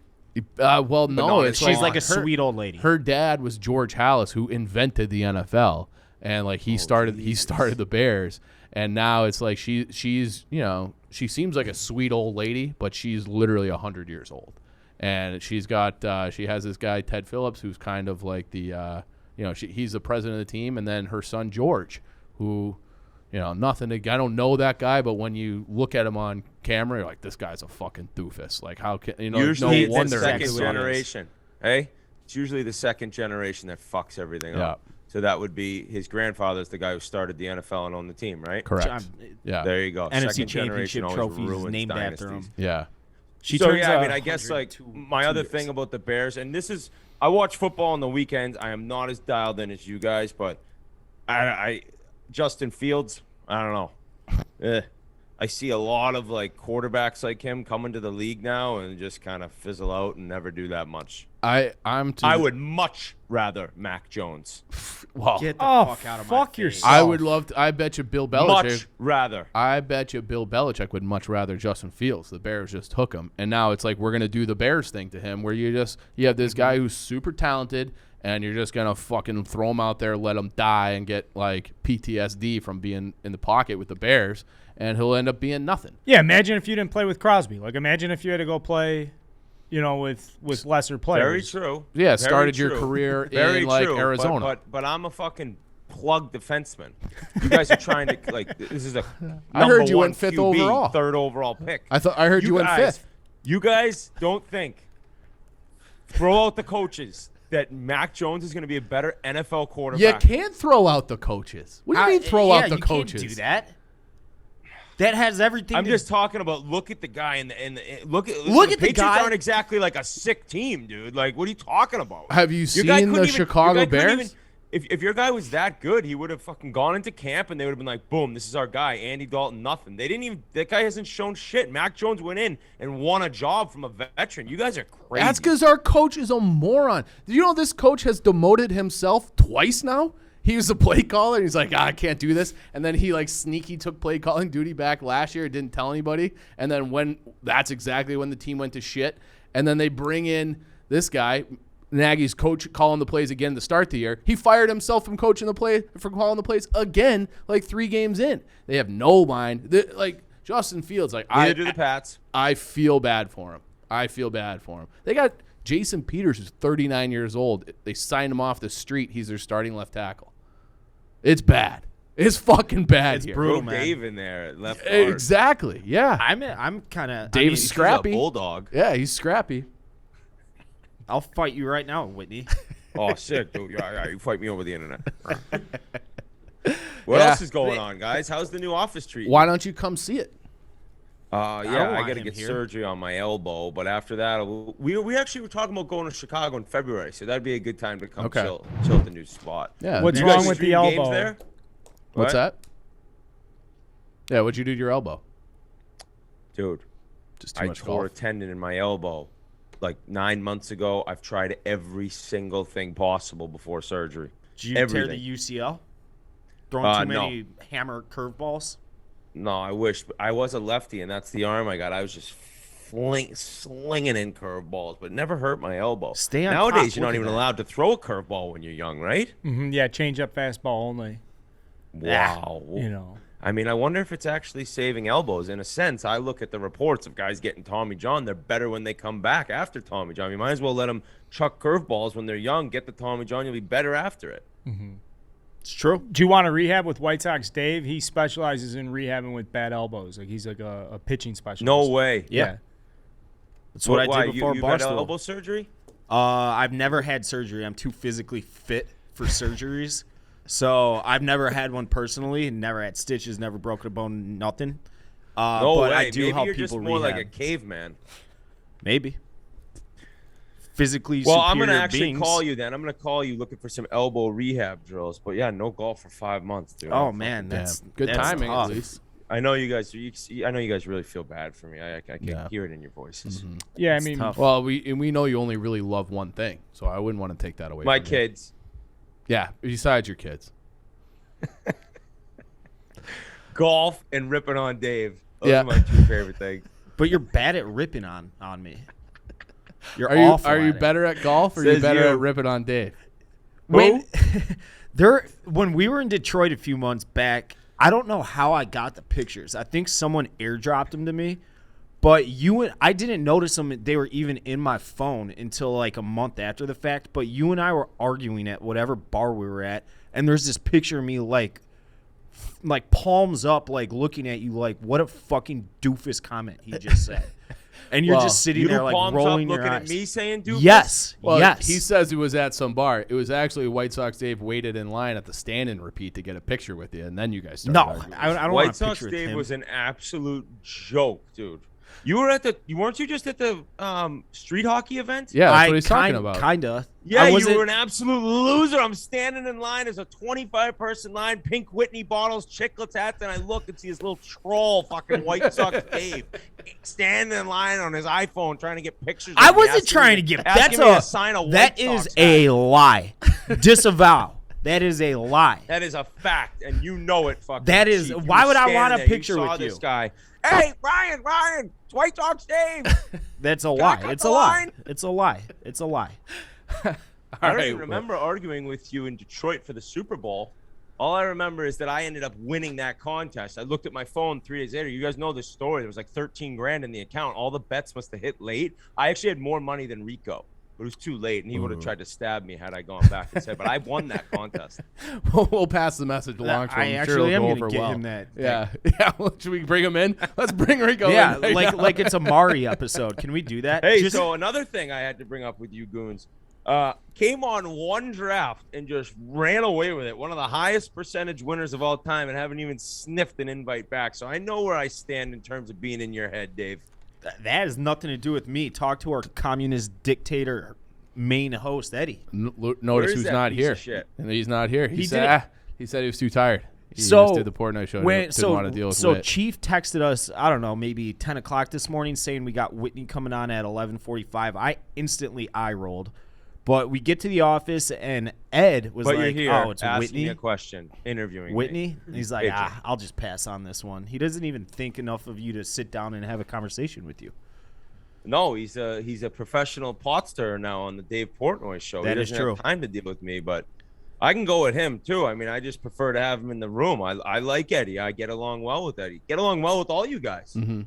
Well, no. She's like a sweet old lady. Her dad was George Halas, who invented the NFL. And, like, he started the Bears. And now it's like she's she seems like a sweet old lady, but she's literally 100 years old. And she's got she has this guy, Ted Phillips, who's kind of like the he's the president of the team, and then her son George, who, nothing. I don't know that guy, but when you look at him on camera, you're like, this guy's a fucking doofus. Like, how can usually no it's the wonder second generation. Hey, it's usually the second generation that fucks everything up. So that would be his grandfather's the guy who started the NFL and owned the team, right? Correct. Yeah. There you go. NFC second generation championship always trophies ruins named dynasties. after him. Yeah. I guess like my other thing about the Bears, and this is, I watch football on the weekends. I am not as dialed in as you guys, but I Justin Fields, I don't know. I see a lot of like quarterbacks like him coming to the league now and just kind of fizzle out and never do that much. I would much rather Mac Jones. Well, Get the fuck out of my face. yourself. I would love to. I bet you Bill Belichick. Much rather. I bet you Bill Belichick would much rather Justin Fields. The Bears just took him, and now it's like we're gonna do the Bears thing to him, where you have this guy who's super talented, and you're just gonna fucking throw him out there, let him die, and get like PTSD from being in the pocket with the Bears, and he'll end up being nothing. Yeah, imagine if you didn't play with Crosby. Like, imagine if you had to go play, with lesser players. Very true. Yeah, Very started your true. career Very in like true, Arizona. But I'm a fucking plug defenseman. You guys are trying to like. This is a I heard you #1 went 5th QB, overall. 3rd overall pick. I heard you went guys, 5th. You guys don't think. Throw out the coaches. That Mac Jones is going to be a better NFL quarterback. You can't throw out the coaches. What do you mean throw out the coaches? You can't do that. That has everything. I'm just talking about. Look at the guy look at the Patriots guy. aren't exactly like a sick team, dude. Like, what are you talking about? Have you seen the Chicago Bears? If your guy was that good, he would have fucking gone into camp and they would have been like, boom, this is our guy, Andy Dalton, nothing. They didn't even. That guy hasn't shown shit. Mac Jones went in and won a job from a veteran. You guys are crazy. That's because our coach is a moron. Do you know this coach has demoted himself twice now? He was a play caller. And he's like, I can't do this. And then he like sneaky took play calling duty back last year. Didn't tell anybody. And then that's exactly when the team went to shit. And then they bring in this guy, Nagy's coach, calling the plays again to start the year. He fired himself from calling the plays again, like 3 games in. They have no mind. Like Justin Fields, like neither do the Pats. I feel bad for him. They got Jason Peters, who's 39 years old. They signed him off the street. He's their starting left tackle. It's bad. It's fucking bad. It's here. brutal, Throw man. Dave in there at left guard. Exactly. Yeah. I'm kind of. Dave's scrappy. He's a bulldog. Yeah, he's scrappy. I'll fight you right now, Whitney. Oh, sick, dude. Yeah, you fight me over the internet. What else is going on, guys? How's the new office treat? Why don't you come see it? I want got to him get here. surgery on my elbow, but after that, we actually were talking about going to Chicago in February, so that'd be a good time to come chill at the new spot. Yeah. What's You guys wrong with the stream games elbow? there? What's What? that? Yeah, what'd you do to your elbow? Dude, Just too I much tore a golf. tendon in my elbow like 9 months ago. I've tried every single thing possible before surgery. Did you tear Everything. the UCL? Throwing too no. many hammer curveballs? No, I wish. But I was a lefty, and that's the arm I got. I was just slinging in curveballs, but it never hurt my elbow. Stay on Nowadays, top. you're not Look at even that. allowed to throw a curveball when you're young, right? Yeah, change up fastball only. Wow. You know. I mean, I wonder if it's actually saving elbows. In a sense, I look at the reports of guys getting Tommy John. They're better when they come back after Tommy John. You might as well let them chuck curveballs when they're young, get the Tommy John. You'll be better after it. It's true. Do you want to rehab with White Sox Dave? He specializes in rehabbing with bad elbows. Like he's like a pitching specialist. No way. Yeah. That's what Why? I did before you got Barstool. elbow surgery? I've never had surgery. I'm too physically fit for surgeries. So I've never had one personally. Never had stitches. Never broken a bone. Nothing. No but way. I do Maybe help you're people just more rehab. like a caveman. Maybe. Physically Well, superior I'm going to actually beings. call you then. I'm going to call you looking for some elbow rehab drills. But yeah, no golf for 5 months, dude. Oh man, that's Good that's timing tough. at least. I know you guys. I know you guys really feel bad for me. I can Yeah. hear it in your voices. Yeah, I It's mean, tough. Well, we know you only really love one thing, so I wouldn't want to take that away My from you. kids, Yeah, besides your kids. golf and ripping on Dave. Those Yeah. are my 2 favorite things. But you're bad at ripping on me. You're Are you awful are you at it. better at golf or are you Says better you. at ripping on Dave? When when we were in Detroit a few months back, I don't know how I got the pictures. I think someone airdropped them to me, but I didn't notice them. They were even in my phone until like a month after the fact. But you and I were arguing at whatever bar we were at, and there's this picture of me like palms up, like looking at you, like what a fucking doofus comment he just said, and you're Well, just sitting You there do like palms rolling up your looking eyes. at me saying doofus? Yes, Well, yes. he says it was at some bar. It was actually White Sox Dave waited in line at the stand and repeat to get a picture with you, and then you guys started no, arguing. I don't want White a Sox picture with Dave him. was an absolute joke, dude. You were weren't you just at the street hockey event? Yeah, that's what he's talking about. Kinda. Yeah, I you wasn't- were an absolute loser. I'm standing in line. There's a 25-person line, pink Whitney bottles, chiclets hats, and I look and see this little troll, fucking White Sox Dave, standing in line on his iPhone trying to get pictures. I of me, wasn't asking trying me- to get. asking me to sign a White that Sox is hat. a lie. Disavow. That is a lie. That is a fact, and you know it. Fucking. That is- cheap. You why were would I standing want a there. You picture saw with this you? guy. Hey, Ryan, it's White Sox Dave. That's a I lie. cut It's the a lie. line? It's a lie. It's a lie. I don't right, even remember arguing with you in Detroit for the Super Bowl. All I remember is that I ended up winning that contest. I looked at my phone 3 days later. You guys know this story. There was like 13 grand in the account. All the bets must have hit late. I actually had more money than Rico. But it was too late, and he would have tried to stab me had I gone back and said, but I won that contest. We'll pass the message along to him. I I'm sure actually it'll am go gonna over get well. him that. Yeah, yeah. Well, should we bring him in? Let's bring Rico Yeah, in. right like now. like it's a Mari episode. Can we do that? Hey, Just- so another thing I had to bring up with you goons. Came on one draft and just ran away with it. One of the highest percentage winners of all time, and haven't even sniffed an invite back. So I know where I stand in terms of being in your head, Dave. That has nothing to do with me. Talk to our communist dictator main host, Eddie. Notice who's not here. And he's not here. He said he was too tired. He just did the Portnoy show. Didn't want to deal with it. Chief texted us, I don't know, maybe 10 o'clock this morning saying we got Whitney coming on at 11:45. I instantly eye-rolled. But we get to the office, and Ed was like, oh, it's asking Whitney? Me a question, interviewing Whitney? me. He's like, I'll just pass on this one. He doesn't even think enough of you to sit down and have a conversation with you. No, he's a professional pot stirrer now on the Dave Portnoy show. That is true. Have time to deal with me, but I can go with him, too. I mean, I just prefer to have him in the room. I like Eddie. I get along well with Eddie. Get along well with all you guys. Mm-hmm.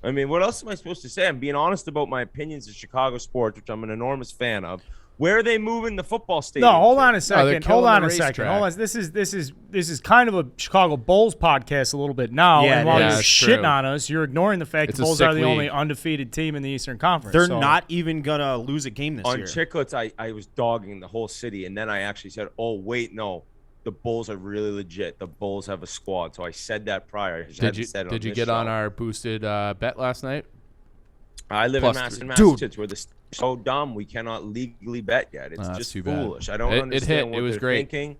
I mean, what else am I supposed to say? I'm being honest about my opinions of Chicago sports, which I'm an enormous fan of. Where are they moving the football stadium? No, hold on a second. Hold on a second. Hold on. This is kind of a Chicago Bulls podcast a little bit now. Yeah, and while you're true. shitting on us, you're ignoring the fact the Bulls are the only undefeated team in the Eastern Conference. They're not even gonna lose a game this year. On Chicklets, I was dogging the whole city, and then I actually said, "Oh wait, no, the Bulls are really legit. The Bulls have a squad." So I said that prior. Did you get on our boosted bet last night? I live in Massachusetts, where the so dumb we cannot legally bet yet. It's just foolish. I don't understand what they're thinking.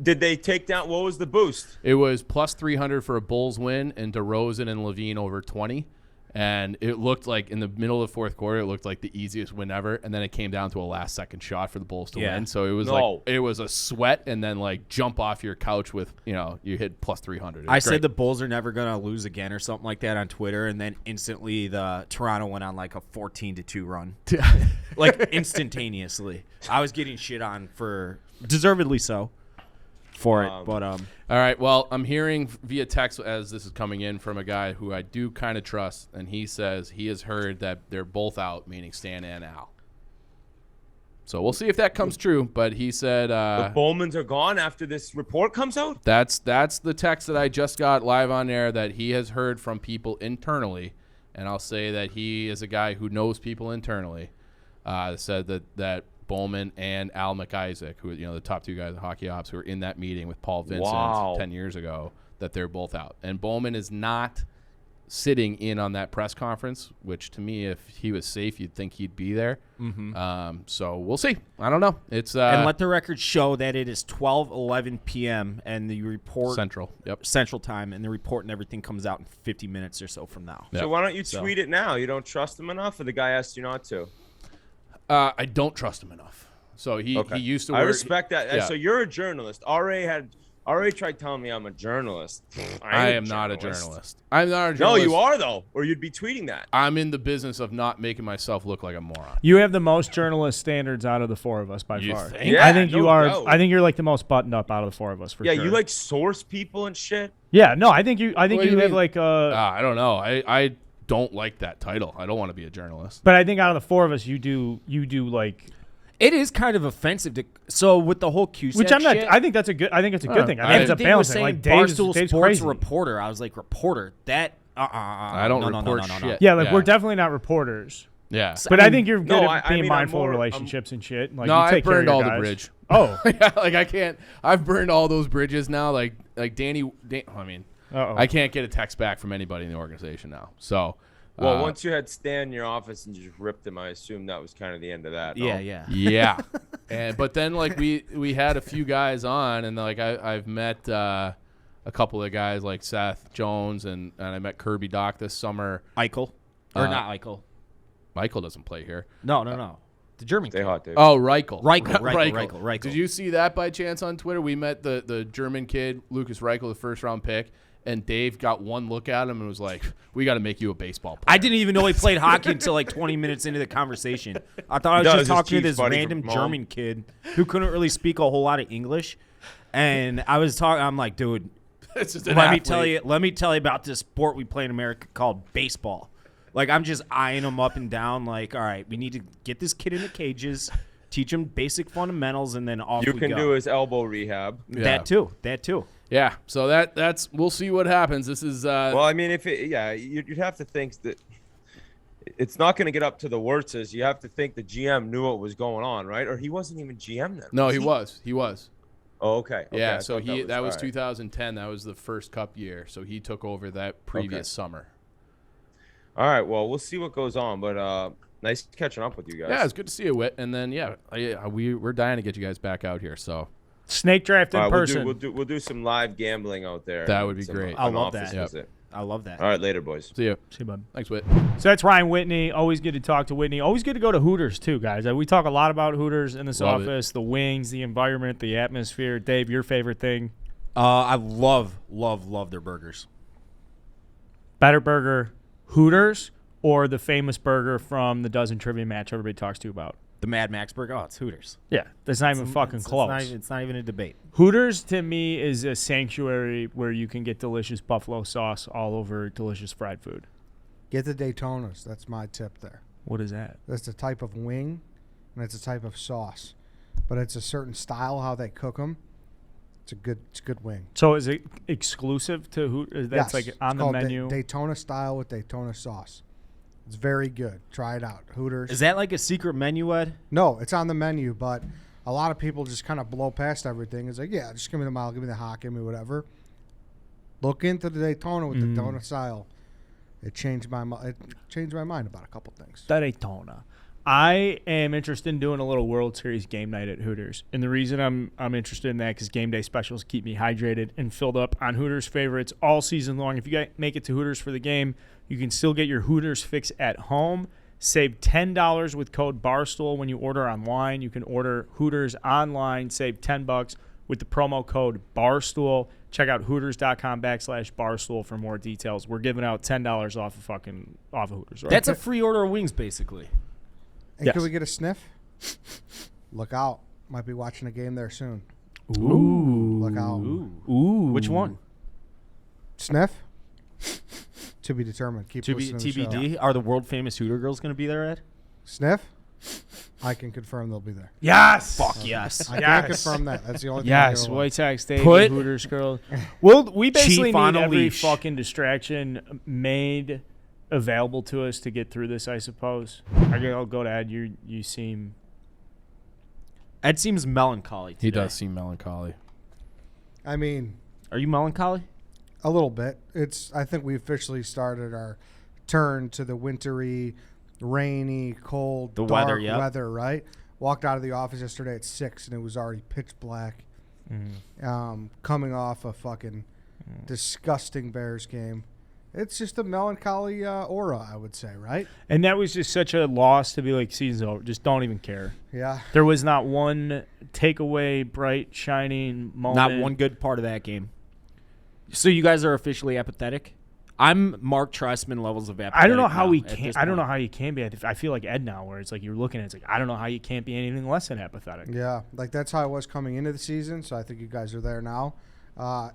Did they take down? What was the boost? It was plus 300 for a Bulls win, and DeRozan and Levine over 20. And it looked like in the middle of the fourth quarter, it looked like the easiest win ever. And then it came down to a last-second shot for the Bulls to win. So it was it was a sweat and then like jump off your couch with, you hit plus 300. I said the Bulls are never going to lose again or something like that on Twitter. And then instantly the Toronto went on like a 14-2 run. Like instantaneously. I was getting shit on for deservedly so. For it, but all right. Well, I'm hearing via text as this is coming in from a guy who I do kind of trust, and he says he has heard that they're both out, meaning Stan and Al. So we'll see if that comes true. But he said the Bowmans are gone after this report comes out. That's the text that I just got live on air that he has heard from people internally, and I'll say that he is a guy who knows people internally. Said that Bowman and Al McIsaac, who the top two guys at Hockey Ops, who were in that meeting with Paul Vincent 10 years ago, that they're both out. And Bowman is not sitting in on that press conference, which to me, if he was safe, you'd think he'd be there. Mm-hmm. So we'll see. I don't know. It's and let the record show that it is 12:11 p.m. and the report Central Time, and the report and everything comes out in 50 minutes or so from now. So why don't you tweet it now? You don't trust him enough, or the guy asked you not to? I don't trust him enough. So he used to work. I respect that. Yeah. So you're a journalist. RA tried telling me I'm a journalist. I am not a journalist. I'm not a journalist. No, you are, though, or you'd be tweeting that. I'm in the business of not making myself look like a moron. You have the most journalist standards out of the four of us by far. Think? Yeah, I think you are. doubt. I think you're like the most buttoned up out of the four of us for sure. Yeah, you like source people and shit. Yeah, no, I think you. I think What do you you have mean? like I don't know. I don't like that title. I don't want to be a journalist. But I think out of the four of us, you do like. It is kind of offensive to with the whole QSAT Which I'm not. shit, I think that's a good. I think it's a good thing. I think it's a Dave balancing. was saying Like Dave's Barstool Sports crazy. reporter. I was like, reporter. That I don't report shit. Yeah, like we're definitely not reporters. Yeah. But I think you're good no, at I being mean, mindful I'm of more- relationships and shit. Like No, you I take care of burned your all the guys. bridge. Oh, Like I can't. I've burned all those bridges now. Like Danny. I mean, Uh-oh. I can't get a text back from anybody in the organization now. So. Well, once you had Stan in your office and just ripped him, I assume that was kind of the end of that. no? Yeah. Yeah. But then like we had a few guys on, and like I've met a couple of guys like Seth Jones, and I met Kirby Doc this summer. Eichel. Or not Eichel. Michael doesn't play here. No. The German Stay kid. hot, Dave. Oh, Reichel. Reichel. Did you see that by chance on Twitter? We met the German kid, Lucas Reichel, the first-round pick, and Dave got one look at him and was like, we got to make you a baseball player. I didn't even know he played hockey until like 20 minutes into the conversation. I thought I was just talking to this random German kid who couldn't really speak a whole lot of English. And I was talking, I'm like, dude, let me tell you about this sport we play in America called baseball. Like, I'm just eyeing him up and down like, all right, we need to get this kid in the cages, teach him basic fundamentals, and then off we go. You can do his elbow rehab. That too. Yeah, so that's we'll see what happens. This is well, I mean, you'd have to think that it's not going to get up to the Wirtzes. You have to think the GM knew what was going on, right? Or he wasn't even GM then. No, he was. He was. Oh, okay. Yeah, I so thought that was all right. 2010. That was the first Cup year. So he took over that previous summer. All right. Well, we'll see what goes on. But nice catching up with you guys. Yeah, it's good to see you, Whit. And then we're dying to get you guys back out here. So Snake draft in all right, person. We'll do some live gambling out there. That would be Some, great. I an love office that. visit. I love that. All right, later, boys. see you. See you, bud. Thanks, Whit. So that's Ryan Whitney. Always good to talk to Whitney. Always good to go to Hooters, too, guys. We talk a lot about Hooters in this Love it. office, the wings, the environment, the atmosphere. Dave, your favorite thing? I love their burgers. Better burger, Hooters, or the famous burger from the Dozen Trivia match everybody talks to you about? The Mad Max burger. Oh, it's Hooters. Yeah, that's not even fucking close. It's not even a debate. Hooters, to me, is a sanctuary where you can get delicious buffalo sauce all over delicious fried food. Get the Daytonas. That's my tip there. What is that? That's a type of wing, and it's a type of sauce, but it's a certain style how they cook them. It's a good wing. So is it exclusive to Hooters? That's Yes, like it's on the called menu? Daytona style with Daytona sauce. It's very good. Try it out. Hooters. Is that like a secret menu, Ed? No, it's on the menu, but a lot of people just kind of blow past everything. It's like, yeah, just give me the mile, give me the hot, give me whatever. Look into the Daytona with the Daytona style. It changed my mind about a couple things. The Daytona. I am interested in doing a little World Series game night at Hooters. And the reason I'm interested in that because game day specials keep me hydrated and filled up on Hooters favorites all season long. If you make it to Hooters for the game, you can still get your Hooters fix at home. Save $10 with code Barstool when you order online. You can order Hooters online, save $10 with the promo code Barstool. Check out Hooters.com/Barstool for more details. We're giving out $10 off of Hooters. Right? That's a free order of wings, basically. And Yes. can we get a sniff? Look out. Might be watching a game there soon. Ooh. Look out. Ooh. Which one? Sniff? To be determined. Keep To be listening to the show. TBD. Are the world famous Hooter girls going to be there, Ed? Sniff? I can confirm they'll be there. Yes. Fuck yes. I can't confirm that. That's the only thing Yes, I know. White Sox Stadium, Put Hooters girls. Well, we basically Chief on need a every leash. fucking distraction made available to us to get through this, I suppose. I'll go to Ed. You seem... Ed seems melancholy today. He does seem melancholy. I mean, Are you melancholy? a little bit. I think we officially started our turn to the wintry, rainy, cold, The dark weather, yep. weather, right? Walked out of the office yesterday at 6 and it was already pitch black. Coming off a fucking disgusting Bears game. It's just a melancholy aura, I would say, right? And that was just such a loss to be like, season's over. Just don't even care. Yeah. There was not one takeaway, bright, shining moment. Not one good part of that game. So you guys are officially apathetic? I'm Mark Trestman levels of apathetic. I don't know how now we at can. this I don't know point. how you can be. I feel like Ed now, where it's like you're looking at it's like I don't know how you can't be anything less than apathetic. Yeah, like that's how I was coming into the season, so I think you guys are there now.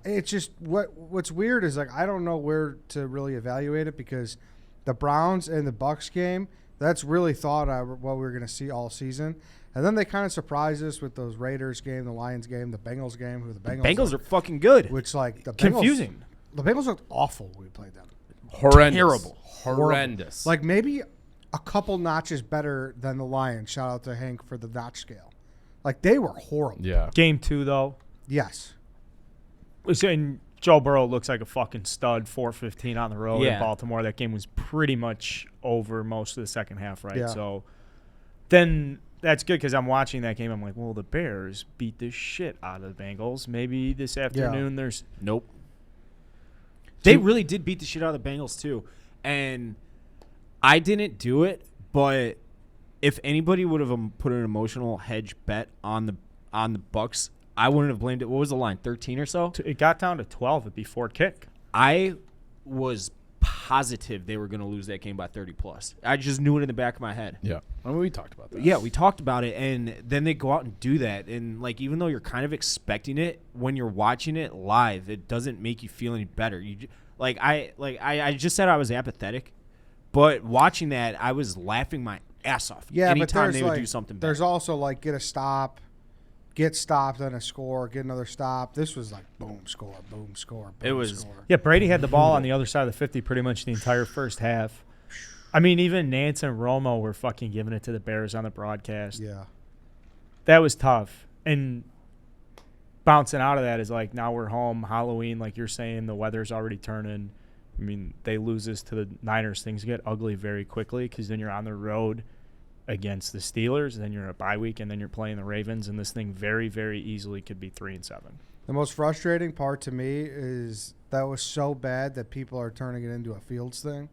It's just what's weird is like I don't know where to really evaluate it because the Browns and the Bucks game, that's really what we were going to see all season. And then they kind of surprised us with those Raiders game, the Lions game, the Bengals game, who the Bengals Bengals are fucking good. which like the Confusing. The Bengals looked awful when we played them. Horrendous. Terrible. Horrendous. Like maybe a couple notches better than the Lions. Shout out to Hank for the notch scale. Like they were horrible. yeah. Game 2 though. Yes. And Joe Burrow looks like a fucking stud. 4-15 on the road in Yeah. Baltimore. That game was pretty much over most of the second half, right? Yeah. So then that's good because I'm watching that game. I'm like, well, the Bears beat the shit out of the Bengals. Maybe this afternoon there's Nope. They really did beat the shit out of the Bengals too, and I didn't do it. But if anybody would have put an emotional hedge bet on the Bucks, I wouldn't have blamed it. What was the line? 13 or so? it got down to 12 before kick. I was positive they were going to lose that game by 30 plus. I just knew it in the back of my head. Yeah. I mean, we talked about that. Yeah, we talked about it, and then they go out and do that, and like even though you're kind of expecting it, when you're watching it live, it doesn't make you feel any better. I just said I was apathetic, but watching that, I was laughing my ass off. Yeah, but anytime there's they would like, do something. There's better. also like get a stop, get stopped, then a score, get another stop. This was like boom, score, boom, score, boom, It was- score. Yeah, Brady had the ball on the other side of the 50 pretty much the entire first half. I mean, even Nance and Romo were fucking giving it to the Bears on the broadcast. Yeah. That was tough. And bouncing out of that is like, now we're home, Halloween, like you're saying, the weather's already turning. I mean, they lose this to the Niners. Things get ugly very quickly because then you're on the road against the Steelers, and then you're in a bye week, and then you're playing the Ravens, and this thing very, very easily could be 3-7. The most frustrating part to me is that was so bad that people are turning it into a Fields thing,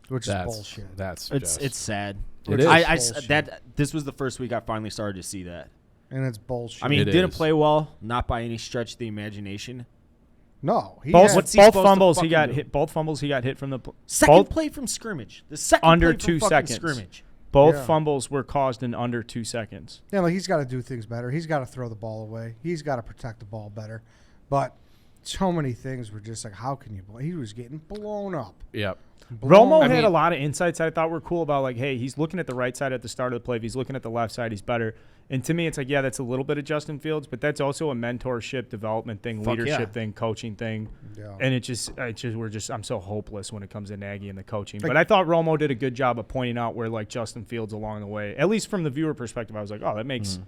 which is bullshit. It's sad. It is. This was the first week I finally started to see that. And it's bullshit. I mean, It he didn't is. play well, not by any stretch of the imagination. no, he Both, had- What's he both supposed to fumbles he fucking got do? hit. Both fumbles he got hit from the Second both, play from scrimmage. The second Under play from 2 fucking seconds. scrimmage. Both Yeah. fumbles were caused in under 2 seconds. Yeah, like he's got to do things better. He's got to throw the ball away. He's got to protect the ball better. But so many things were just like, how can you? He was getting blown up. Yep. Romo Blown had up. a lot of insights I thought were cool about, like, hey, he's looking at the right side at the start of the play. If he's looking at the left side, he's better. And to me, it's like, yeah, that's a little bit of Justin Fields, but that's also a mentorship, development thing, Fuck leadership yeah. thing, coaching thing. Yeah. And I'm so hopeless when it comes to Nagy and the coaching. But I thought Romo did a good job of pointing out where, like, Justin Fields along the way, at least from the viewer perspective, I was like, oh, that makes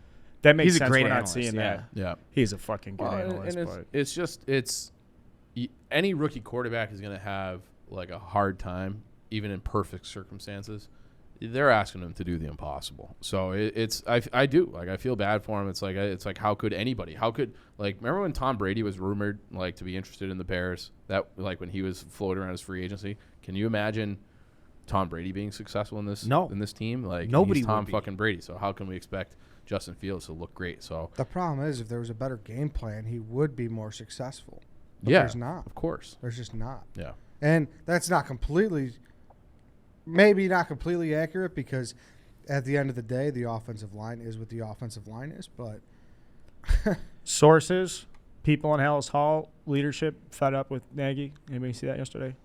He's a sense. great We're not analyst, seeing yeah. that. Yeah. He's a fucking good Well, analyst. and But it's just any rookie quarterback is going to have like a hard time, even in perfect circumstances. They're asking him to do the impossible. So I feel bad for him. It's like how could anybody? How could, like, remember when Tom Brady was rumored like to be interested in the Bears? That, like, when he was floating around his free agency. Can you imagine Tom Brady being successful in this team? Like, Nobody he's Tom would be. fucking Brady. So how can we expect Justin Fields to look great? So The problem is, if there was a better game plan, he would be more successful. But yeah, there's not. of course. There's just not. Yeah. And that's maybe not completely accurate, because at the end of the day, the offensive line is what the offensive line is. But sources, people in Hallis Hall, leadership fed up with Nagy. Anybody see that yesterday?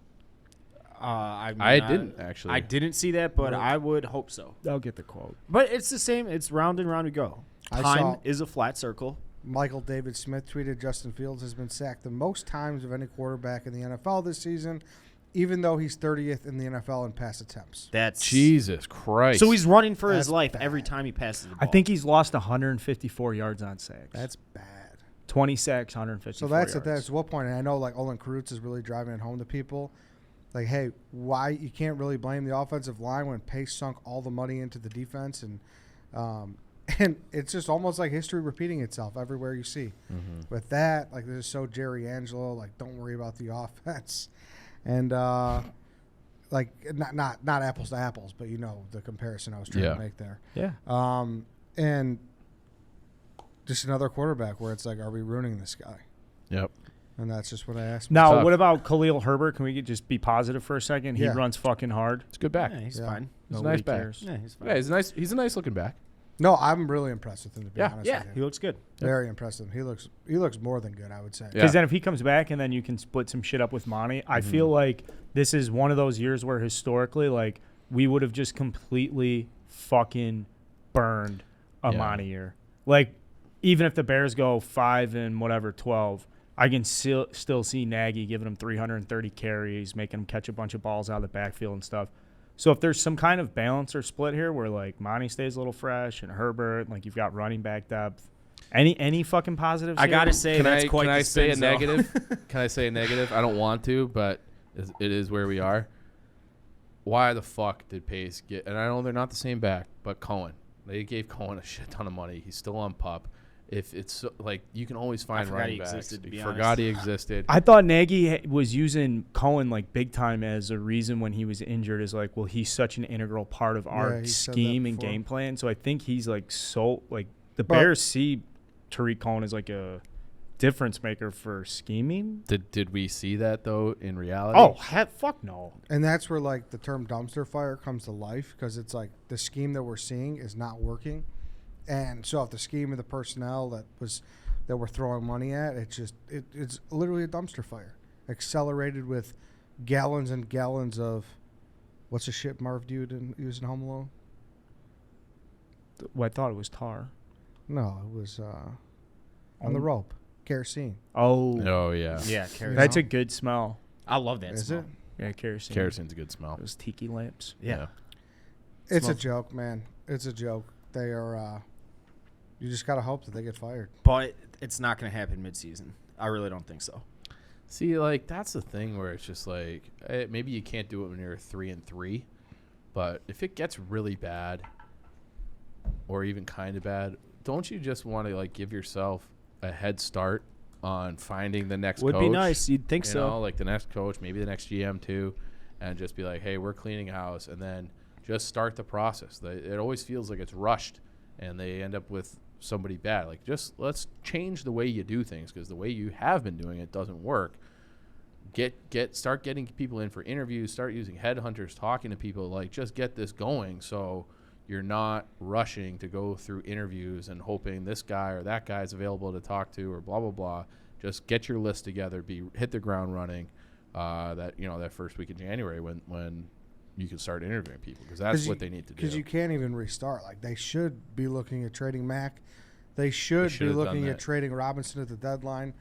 I didn't actually. I didn't see that, but Really? I would hope so. I'll get the quote. But it's the same. It's round and round we go. I Time saw- is a flat circle. Michael David Smith tweeted, Justin Fields has been sacked the most times of any quarterback in the NFL this season, even though he's 30th in the NFL in pass attempts. That's Jesus Christ. So he's running for That's his life bad. every time he passes the ball. I think he's lost 154 yards on sacks. That's bad. 20 sacks, 154 So that's yards. that's what point. And I know, like, Olin Kreutz is really driving it home to people. Like, hey, why you can't really blame the offensive line when Pace sunk all the money into the defense, and it's just almost like history repeating itself everywhere you see. With that, like, this is so Jerry Angelo, like, don't worry about the offense, and like not apples to apples, but you know the comparison I was trying to make there. Yeah. And just another quarterback where it's like, are we ruining this guy? Yep. And that's just what I asked. Now, Tough. what about Khalil Herbert? Can we just be positive for a second? He Yeah. runs fucking hard. It's a good back. Yeah, he's Yeah. fine. He's a Nobody nice back. cares. Yeah, he's fine. Yeah, he's a nice looking back. No, I'm really impressed with him, to be Yeah. honest Yeah, with he you. looks good. Very impressed with him. He looks more than good, I would say. Yeah. Because then if he comes back and then you can split some shit up with Monty, I feel like this is one of those years where historically, like, we would have just completely fucking burned a Yeah. Monty year. Like, even if the Bears go 5-12, I can still see Nagy giving him 330 carries, making him catch a bunch of balls out of the backfield and stuff. So if there's some kind of balance or split here where, like, Monty stays a little fresh and Herbert, like, you've got running back depth, any fucking positives I here? gotta say that's quite. Can I the say a spin zone. negative? Can I say a negative? I don't want to, but it is where we are. Why the fuck did Pace get? And I know they're not the same back, but Cohen. They gave Cohen a shit ton of money. He's still on PUP. If it's like, you can always find forgot running he backs. existed, to be Forgot honest. he existed. I thought Nagy was using Cohen, like, big time as a reason when he was injured, is like, well, he's such an integral part of our he said that scheme and before. game plan. So I think he's like, so, like, the But- Bears see Tariq Cohen as like a difference maker for scheming. Did we see that though in reality? Oh, fuck no. And that's where, like, the term dumpster fire comes to life, because it's like the scheme that we're seeing is not working. And so if the scheme of the personnel that we're throwing money at, it's literally a dumpster fire, accelerated with gallons and gallons of what's the shit Marv used in Home Alone? Well, I thought it was tar. No, it was on the rope, kerosene. Oh, Oh yeah. Yeah, carrots. that's a good smell. I love that. Is smell. it? Yeah, kerosene. Kerosene's a good smell. Those tiki lamps. Yeah. It's a joke, man. It's a joke. They are. You just gotta hope that they get fired. But it's not going to happen midseason. I really don't think so. See, like, that's the thing where it's just like, maybe you can't do it when you're 3-3, but if it gets really bad or even kind of bad, don't you just want to, like, give yourself a head start on finding the next coach? Would be nice. You'd think you so. know, like the next coach, maybe the next GM too, and just be like, hey, we're cleaning house, and then just start the process. It always feels like it's rushed, and they end up with somebody bad. Like, just let's change the way you do things, because the way you have been doing it doesn't work. Start getting people in for interviews, start using headhunters, talking to people, like, just get this going so you're not rushing to go through interviews and hoping this guy or that guy is available to talk to or blah blah blah. Just get your list together, hit the ground running that first week of January when you can start interviewing people, because that's what they need to do. Because you can't even restart. Like, they should be looking at trading Mac. They should be looking at trading Robinson at the deadline,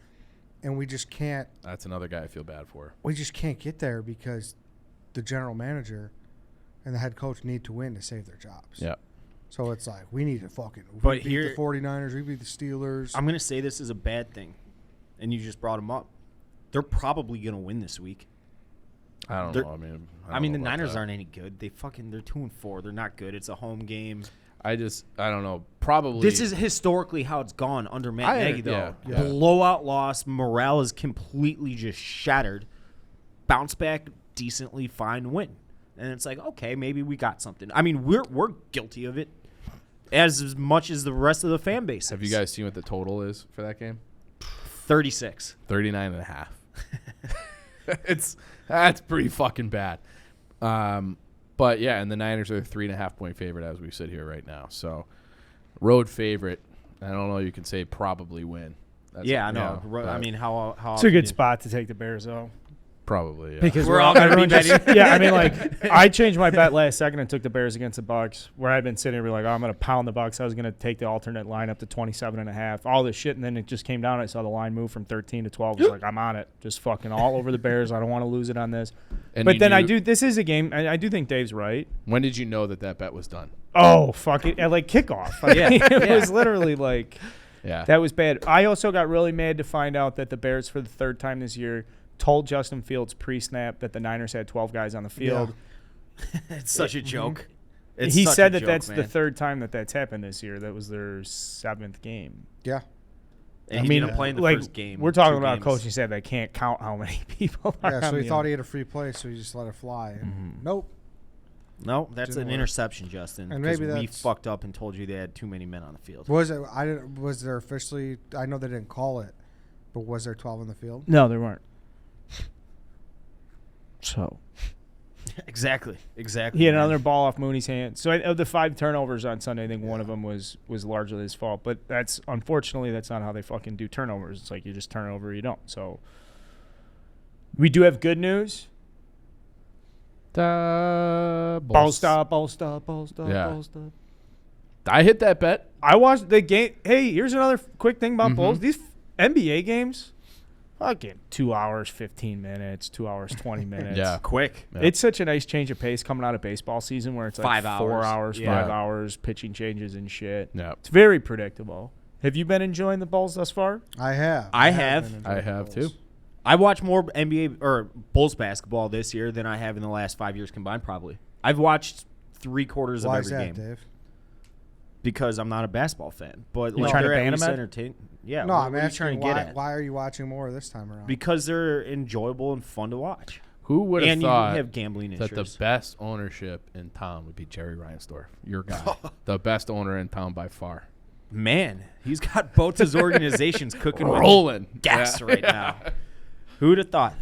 and we just can't. That's another guy I feel bad for. We just can't get there because the general manager and the head coach need to win to save their jobs. Yeah. So it's like, we need to But beat the 49ers, we beat the Steelers. I'm going to say this is a bad thing, and you just brought them up. They're probably going to win this week. I don't know. I mean, the Niners aren't any good. They're 2-4. They're not good. It's a home game. I don't know. Probably. This is historically how it's gone under Matt Nagy, though. Yeah. Blowout loss. Morale is completely just shattered. Bounce back, decently fine win. And it's like, okay, maybe we got something. I mean, we're guilty of it as much as the rest of the fan base. Have you guys seen what the total is for that game? 36. 39.5. That's pretty fucking bad. But yeah, and the Niners are a 3.5-point favorite as we sit here right now. So, road favorite. I don't know. You can say probably win. I know. I mean, how It's a good spot to take the Bears, though. Probably, yeah. Because we're all going to be betting. Yeah, I mean, like, I changed my bet last second and took the Bears against the Bucs, where I'd been sitting here like, I'm going to pound the Bucs. I was going to take the alternate line up to 27.5, all this shit, and then it just came down. I saw the line move from 13 to 12. I was like, I'm on it. Just fucking all over the Bears. I don't want to lose it on this. And but then this is a game. I do think Dave's right. When did you know that bet was done? Oh, fuck it. At, like, kickoff. Like, it was literally like, that was bad. I also got really mad to find out that the Bears, for the third time this year, told Justin Fields pre-snap that the Niners had 12 guys on the field. Yeah. It's such a joke. He said that's the third time that's happened this year. That was their 7th game. Yeah. And he didn't play in the first game. We're talking about a coach who said they can't count how many people are so on he thought he had a free play, so he just let it fly. And nope. No, that's an interception, Justin. And maybe we fucked up and told you they had too many men on the field. Was there officially? I know they didn't call it, but was there 12 on the field? No, there weren't. So, exactly. He had another ball off Mooney's hand. So of the 5 turnovers on Sunday, I think one of them was largely his fault. But unfortunately that's not how they fucking do turnovers. It's like you just turn over or you don't. So we do have good news. Ball stop. Yeah. I hit that bet. I watched the game. Hey, here's another quick thing about Bulls. These NBA games. Fucking 2 hours, 15 minutes, 2 hours, 20 minutes. Yeah. Quick. Yeah. It's such a nice change of pace coming out of baseball season where it's like 5 4 hours. hours, Yeah. 5 hours, pitching changes and shit. Yeah. It's very predictable. Have you been enjoying the Bulls thus far? I have. I have too. I watch more NBA or Bulls basketball this year than I have in the last 5 years combined, probably. I've watched 3/4 of Why every is that, game. Dave? Because I'm not a basketball fan. But You trying to they're ban at least them? entertain. Yeah. No, what I'm are you asking trying to get at? why are you watching more this time around? Because they're enjoyable and fun to watch. Who would have And thought you have gambling that interests. the best ownership in town would be Jerry Reinsdorf, your guy, the best owner in town by far. Man, he's got both his organizations cooking Rolling. with gas right now. Who'd have thought?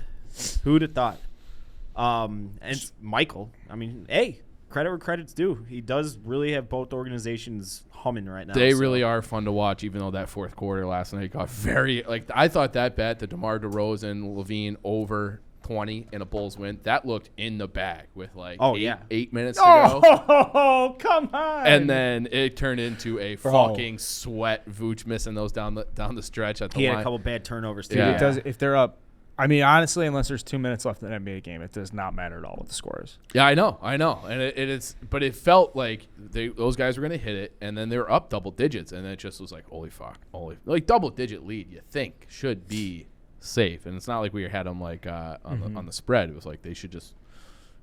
And Michael, I mean, hey, credit where credit's due. He does really have both organizations humming right now. They really are fun to watch, even though that fourth quarter last night got very, like, I thought that bet, the DeMar DeRozan, Levine over 20 in a Bulls win, that looked in the bag with like 8 minutes to go. Oh, come on. And then it turned into a fucking sweat. Vooch missing those down the stretch at the He line. had a couple bad turnovers too. Dude, it does, if they're up I mean, honestly, unless there's 2 minutes left in an NBA game, it does not matter at all what the score is. Yeah, I know, and but it felt like those guys were going to hit it, and then they were up double digits, and it just was like, holy fuck, like double digit lead. You think should be safe, and it's not like we had them like on the spread. It was like they should just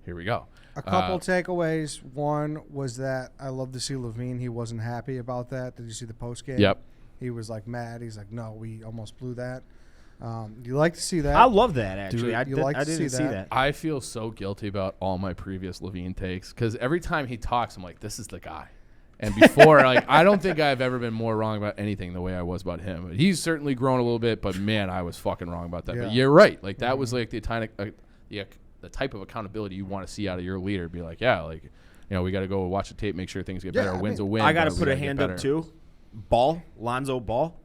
here we go. A couple takeaways. One was that I love to see Levine. He wasn't happy about that. Did you see the post game? Yep. He was like mad. He's like, no, we almost blew that. You like to see that? I love that, actually. Dude, I didn't see that. I feel so guilty about all my previous Levine takes because every time he talks, I'm like, this is the guy. And before, like, I don't think I've ever been more wrong about anything the way I was about him. He's certainly grown a little bit, but man, I was fucking wrong about that. Yeah. But you're right. Like, that was like the type of accountability you want to see out of your leader. Be like, yeah, like, we got to go watch the tape, make sure things get better. Win's a win. I got to put a hand up, too. Lonzo Ball.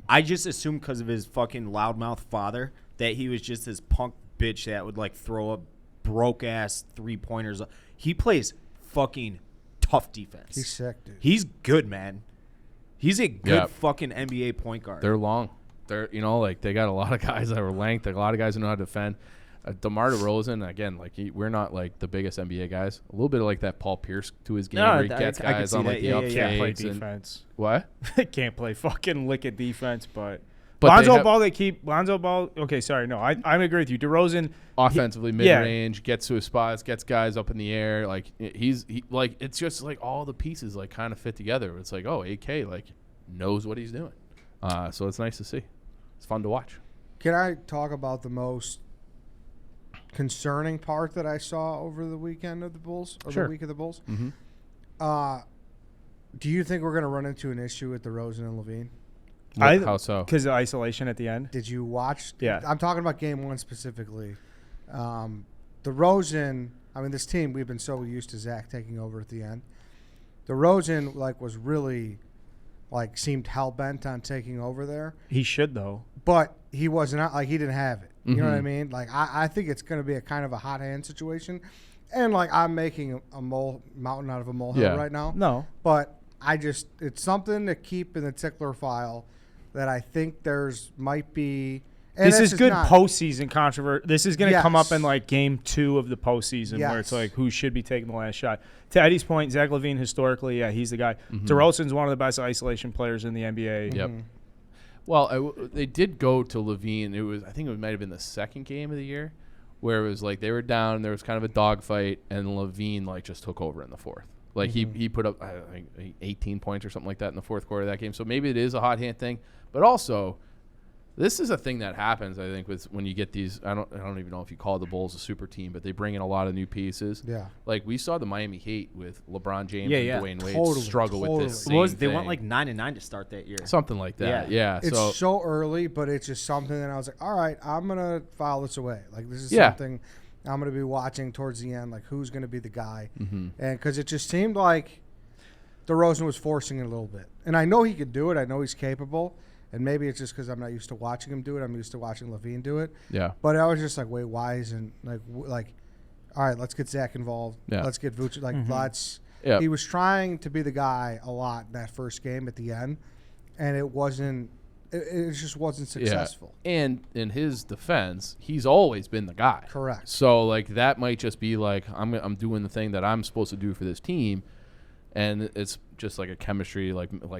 I just assumed because of his fucking loudmouth father that he was just this punk bitch that would, like, throw up broke-ass three-pointers. He plays fucking tough defense. He's sick, dude. He's good, man. He's a good fucking NBA point guard. They're long. They're, they got a lot of guys that are length. A lot of guys who know how to defend. DeMar DeRozan, again, like we're not like the biggest NBA guys. A little bit of like that Paul Pierce to his game where he gets guys on like the up Can't play fades defense. What? Can't play fucking lick at defense, but But Lonzo Ball. Okay, sorry, no, I agree with you. DeRozan offensively mid-range, gets to his spots, gets guys up in the air. Like he's like it's just like all the pieces like kind of fit together. It's like AK like knows what he's doing. So it's nice to see. It's fun to watch. Can I talk about the most concerning part that I saw over the weekend of the Bulls, or Sure. the week of the Bulls? Mm-hmm. Do you think we're going to run into an issue with DeRozan and Levine? How so? Because of isolation at the end. Did you watch? Yeah. I'm talking about game one specifically. DeRozan, I mean, this team, we've been so used to Zach taking over at the end. DeRozan, was really, seemed hell-bent on taking over there. He should, though. But he was not, he didn't have it. You know what I mean? I think it's going to be a kind of a hot hand situation. And, I'm making a mountain out of a molehill right now. No. But it's something to keep in the tickler file that I think might be. And this is good postseason controversy. This is going to come up in, game 2 of the postseason where it's who should be taking the last shot. To Eddie's point, Zach LaVine, historically, he's the guy. DeRozan's one of the best isolation players in the NBA. Yep. Well, they did go to Levine. I think it might have been the second game of the year, where it was they were down. There was kind of a dogfight, and Levine just took over in the fourth. He put up I think 18 points or something like that in the fourth quarter of that game. So maybe it is a hot hand thing, but also this is a thing that happens. I think with when you get these. I don't even know if you call the Bulls a super team, but they bring in a lot of new pieces. Yeah. We saw the Miami Heat with LeBron James and Dwayne Wade struggle with this. They went 9-9 to start that year. Something like that. Yeah. It's so early, but it's just something that I was like, all right, I'm gonna file this away. This is something I'm gonna be watching towards the end. Who's gonna be the guy? And because it just seemed like DeRozan was forcing it a little bit, and I know he could do it. I know he's capable. And maybe it's just because I'm not used to watching him do it. I'm used to watching Levine do it. Yeah. But I was just like, wait, why isn't all right, let's get Zach involved. Yeah. Let's get Vucevic. Let's. Yeah. He was trying to be the guy a lot in that first game at the end, and it wasn't. It just wasn't successful. Yeah. And in his defense, he's always been the guy. Correct. So that might just be I'm doing the thing that I'm supposed to do for this team, and it's just a chemistry.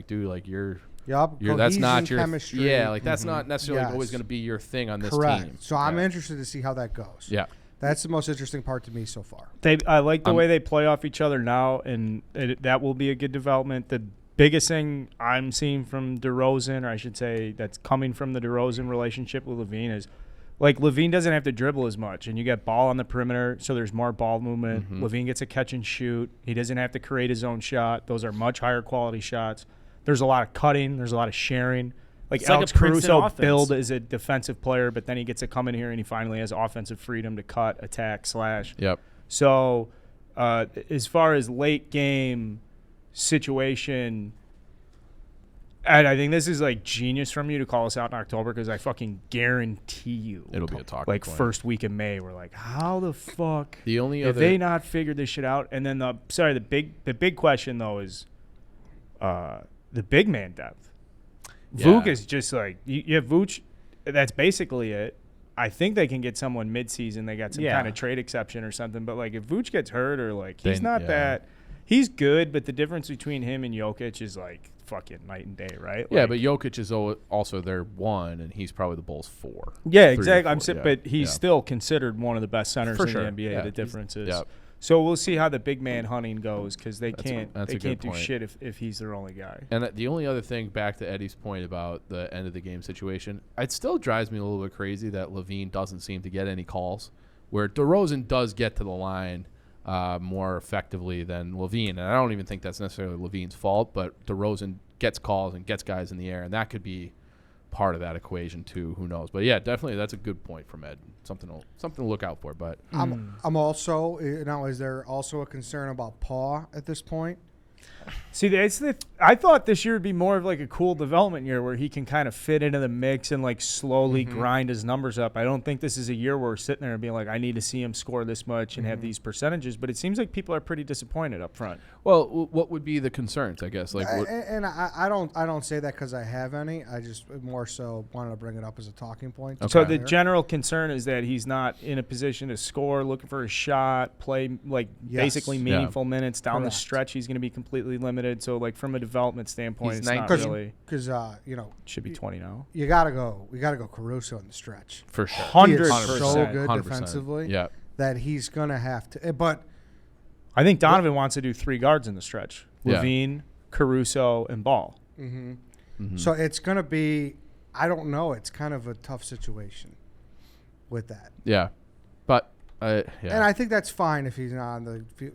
Dude, you're. Yep. That's not your chemistry. Yeah, that's not necessarily always going to be your thing on this team. So I'm interested to see how that goes. Yeah. That's the most interesting part to me so far. I like the way they play off each other now, and that will be a good development. The biggest thing I'm seeing from DeRozan, or I should say that's coming from the DeRozan relationship with Levine, is Levine doesn't have to dribble as much, and you get ball on the perimeter, so there's more ball movement. Levine gets a catch and shoot. He doesn't have to create his own shot. Those are much higher quality shots. There's a lot of cutting. There's a lot of sharing. Alex Caruso billed as a defensive player, but then he gets to come in here and he finally has offensive freedom to cut, attack, slash. Yep. So as far as late game situation, and I think this is genius from you to call us out in October, because I fucking guarantee you it'll be a talk. First week of May, we're how the fuck the only have they not figured this shit out? And then the big question though is the big man depth. Yeah. Vuk is just you have Vooch. That's basically it. I think they can get someone midseason. They got some kind of trade exception or something. But, like, if Vooch gets hurt or, like, he's not that – he's good, but the difference between him and Jokic is, like, fucking night and day, right? Yeah, like, but Jokic is also their 1, and he's probably the Bulls 4. Yeah, exactly. But he's Yeah. still considered one of the best centers For in sure. the NBA. Yeah, The difference is. Yep. So we'll see how the big man hunting goes because they That's can't a good do point. shit if he's their only guy. And the only other thing, back to Eddie's point about the end of the game situation, it still drives me a little bit crazy that Levine doesn't seem to get any calls, where DeRozan does get to the line more effectively than Levine. And I don't even think that's necessarily Levine's fault, but DeRozan gets calls and gets guys in the air, and that could be part of that equation too. Who knows? But yeah, definitely that's a good point from Ed. Something to look out for. But I'm also is there also a concern about Paul at this point? See, I thought this year would be more of like a cool development year where he can kind of fit into the mix and like slowly grind his numbers up. I don't think this is a year where we're sitting there and being like, I need to see him score this much and have these percentages. But it seems like people are pretty disappointed up front. well, what would be the concerns? I guess I don't say that because I have any. I just more so wanted to bring it up as a talking point. So Okay. the general concern is that he's not in a position to score, looking for a shot, play like basically meaningful minutes down the stretch. He's going to be completely limited. So like from a development standpoint, it's not really because should be 20 now. We got to go Caruso in the stretch. for sure. 100%. He is so good 100%. defensively Yeah. that he's gonna have to. But I think Donovan wants to do 3 guards in the stretch: Yeah. Levine, Caruso, and Ball. so it's gonna be. I don't know. It's kind of a tough situation with that. Yeah. But And I think that's fine if he's not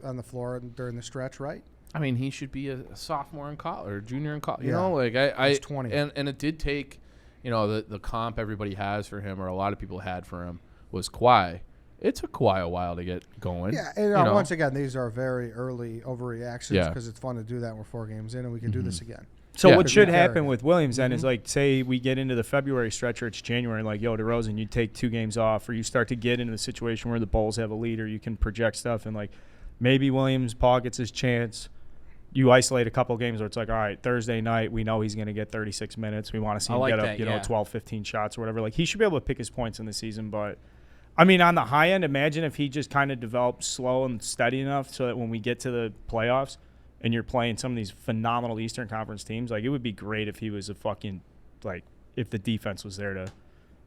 on the floor during the stretch, right? I mean, he should be a sophomore in college or junior in college. You Yeah. know, like He's 20. And it did take, the comp everybody has for him, or a lot of people had for him, was Kawhi. It took Kawhi a while to get going. Yeah, and once again, these are very early overreactions because it's fun to do that. We're 4 games in, and we can do this again. So Yeah. what should Yeah. happen with Williams then is like, say we get into the February stretch or it's January, like, yo, DeRozan, you take 2 games off, or you start to get into the situation where the Bulls have a lead, or you can project stuff, and like maybe Williams, Paul gets his chance. You isolate a couple games where it's like, all right, Thursday night, we know he's going to get 36 minutes. We want to see him get up, 12, 15 shots or whatever. Like he should be able to pick his points in the season. But I mean, on the high end, imagine if he just kind of develops slow and steady enough so that when we get to the playoffs and you're playing some of these phenomenal Eastern Conference teams, like it would be great if he was a fucking, like, if the defense was there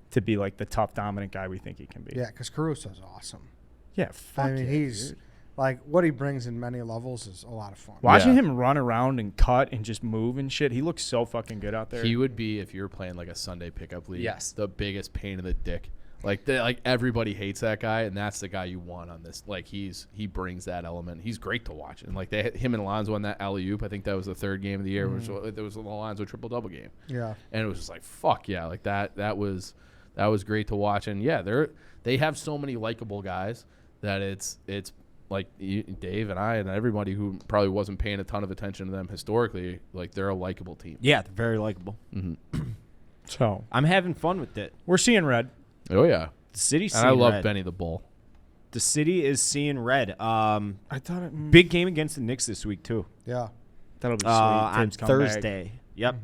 to be like the tough, dominant guy we think he can be. Yeah, because Caruso's awesome. Yeah, fuck I mean, yeah, he's dude. like what he brings in many levels is a lot of fun. Watching him run around and cut and just move and shit, he looks so fucking good out there. He would be, if you were playing like a Sunday pickup league, Yes. the biggest pain in the dick. Like everybody hates that guy, and that's the guy you want on this. Like he brings that element. He's great to watch, and like him and Alonzo on that alley oop. I think that was the 3rd game of the year, which there was an Alonzo triple-double game. Yeah, And it was just like, fuck yeah, like that was great to watch. And yeah, they have so many likable guys that it's like Dave and I and everybody who probably wasn't paying a ton of attention to them historically, like they're a likable team. Yeah, they're very likable. So I'm having fun with it. we're seeing red. Oh yeah, The city's and seeing I love red. Benny the Bull. The city is seeing red. I thought it Big game against the Knicks this week too. yeah. that'll be sweet. On Tibbs come back. Thursday. Yep,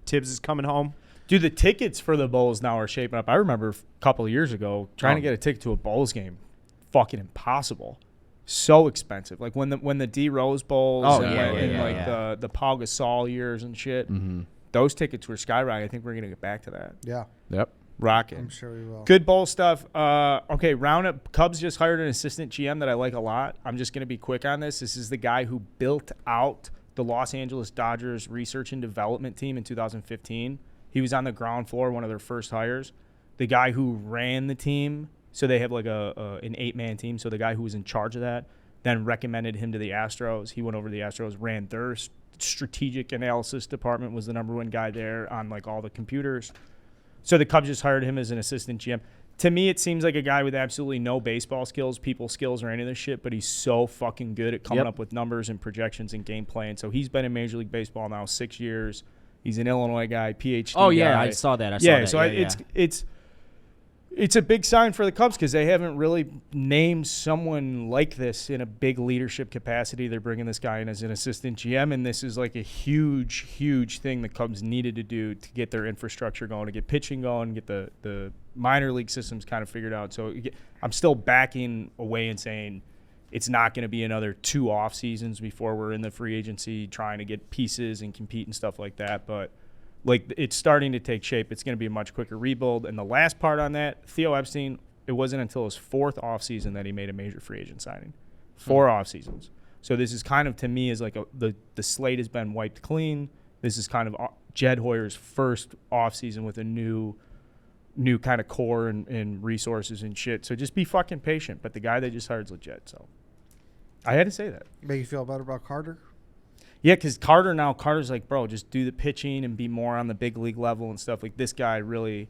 Tibbs is coming home. Dude, the tickets for the Bulls now are shaping up. I remember a couple of years ago trying to get a ticket to a Bulls game, fucking impossible. So expensive. Like when the D Rose Bowls the Pau Gasol years and shit. Those tickets were skyrocketing. I think we're gonna get back to that. Yeah, Yep. Rocking. I'm sure we will. Good bowl stuff. Okay, Roundup. Cubs just hired an assistant GM that I like a lot. I'm just going to be quick on this. This is the guy who built out the Los Angeles Dodgers research and development team in 2015. He was on the ground floor, one of their first hires. The guy who ran the team, so they have like an 8-man team. So the guy who was in charge of that then recommended him to the Astros. He went over to the Astros, ran their strategic analysis department, was the number 1 guy there on like all the computers. So the Cubs just hired him as an assistant GM. To me, it seems like a guy with absolutely no baseball skills, people skills, or any of this shit, but he's so fucking good at coming up with numbers and projections and game plan. So he's been in Major League Baseball now 6 years. He's an Illinois guy, PhD Oh yeah, guy. I saw that. I saw that. So it's It's a big sign for the Cubs because they haven't really named someone like this in a big leadership capacity. They're bringing this guy in as an assistant GM, and this is like a huge, huge thing the Cubs needed to do to get their infrastructure going, to get pitching going, get the minor league systems kind of figured out. So I'm still backing away and saying it's not going to be another 2 off seasons before we're in the free agency trying to get pieces and compete and stuff like that. But like, it's starting to take shape. It's going to be a much quicker rebuild. And the last part on that, Theo Epstein, it wasn't until his 4th offseason that he made a major free agent signing. 4 off seasons. So this is kind of, to me, is like the slate has been wiped clean. This is kind of Jed Hoyer's first offseason with a new kind of core and resources and shit. So just be fucking patient. But the guy they just hired is legit. So I had to say that. Make you feel better about Carter? Yeah, because Carter's like, bro, just do the pitching and be more on the big league level and stuff. Like, this guy really,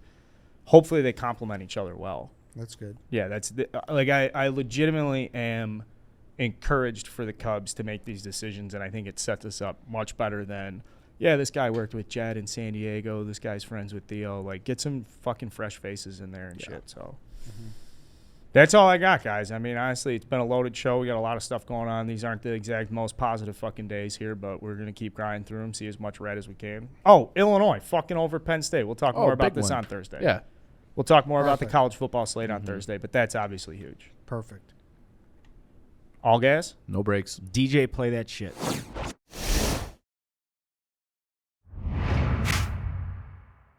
hopefully they complement each other well. That's good. Yeah, I legitimately am encouraged for the Cubs to make these decisions, and I think it sets us up much better than, yeah, this guy worked with Jed in San Diego. This guy's friends with Theo. Like, get some fucking fresh faces in there and shit. So that's all I got, guys. I mean, honestly, it's been a loaded show. We got a lot of stuff going on. These aren't the exact most positive fucking days here, but we're going to keep grinding through them, see as much red as we can. Oh, Illinois, fucking over Penn State. We'll talk more about this on Thursday. Yeah. We'll talk more about the college football slate on Thursday, but that's obviously huge. Perfect. All gas? No breaks. DJ, play that shit.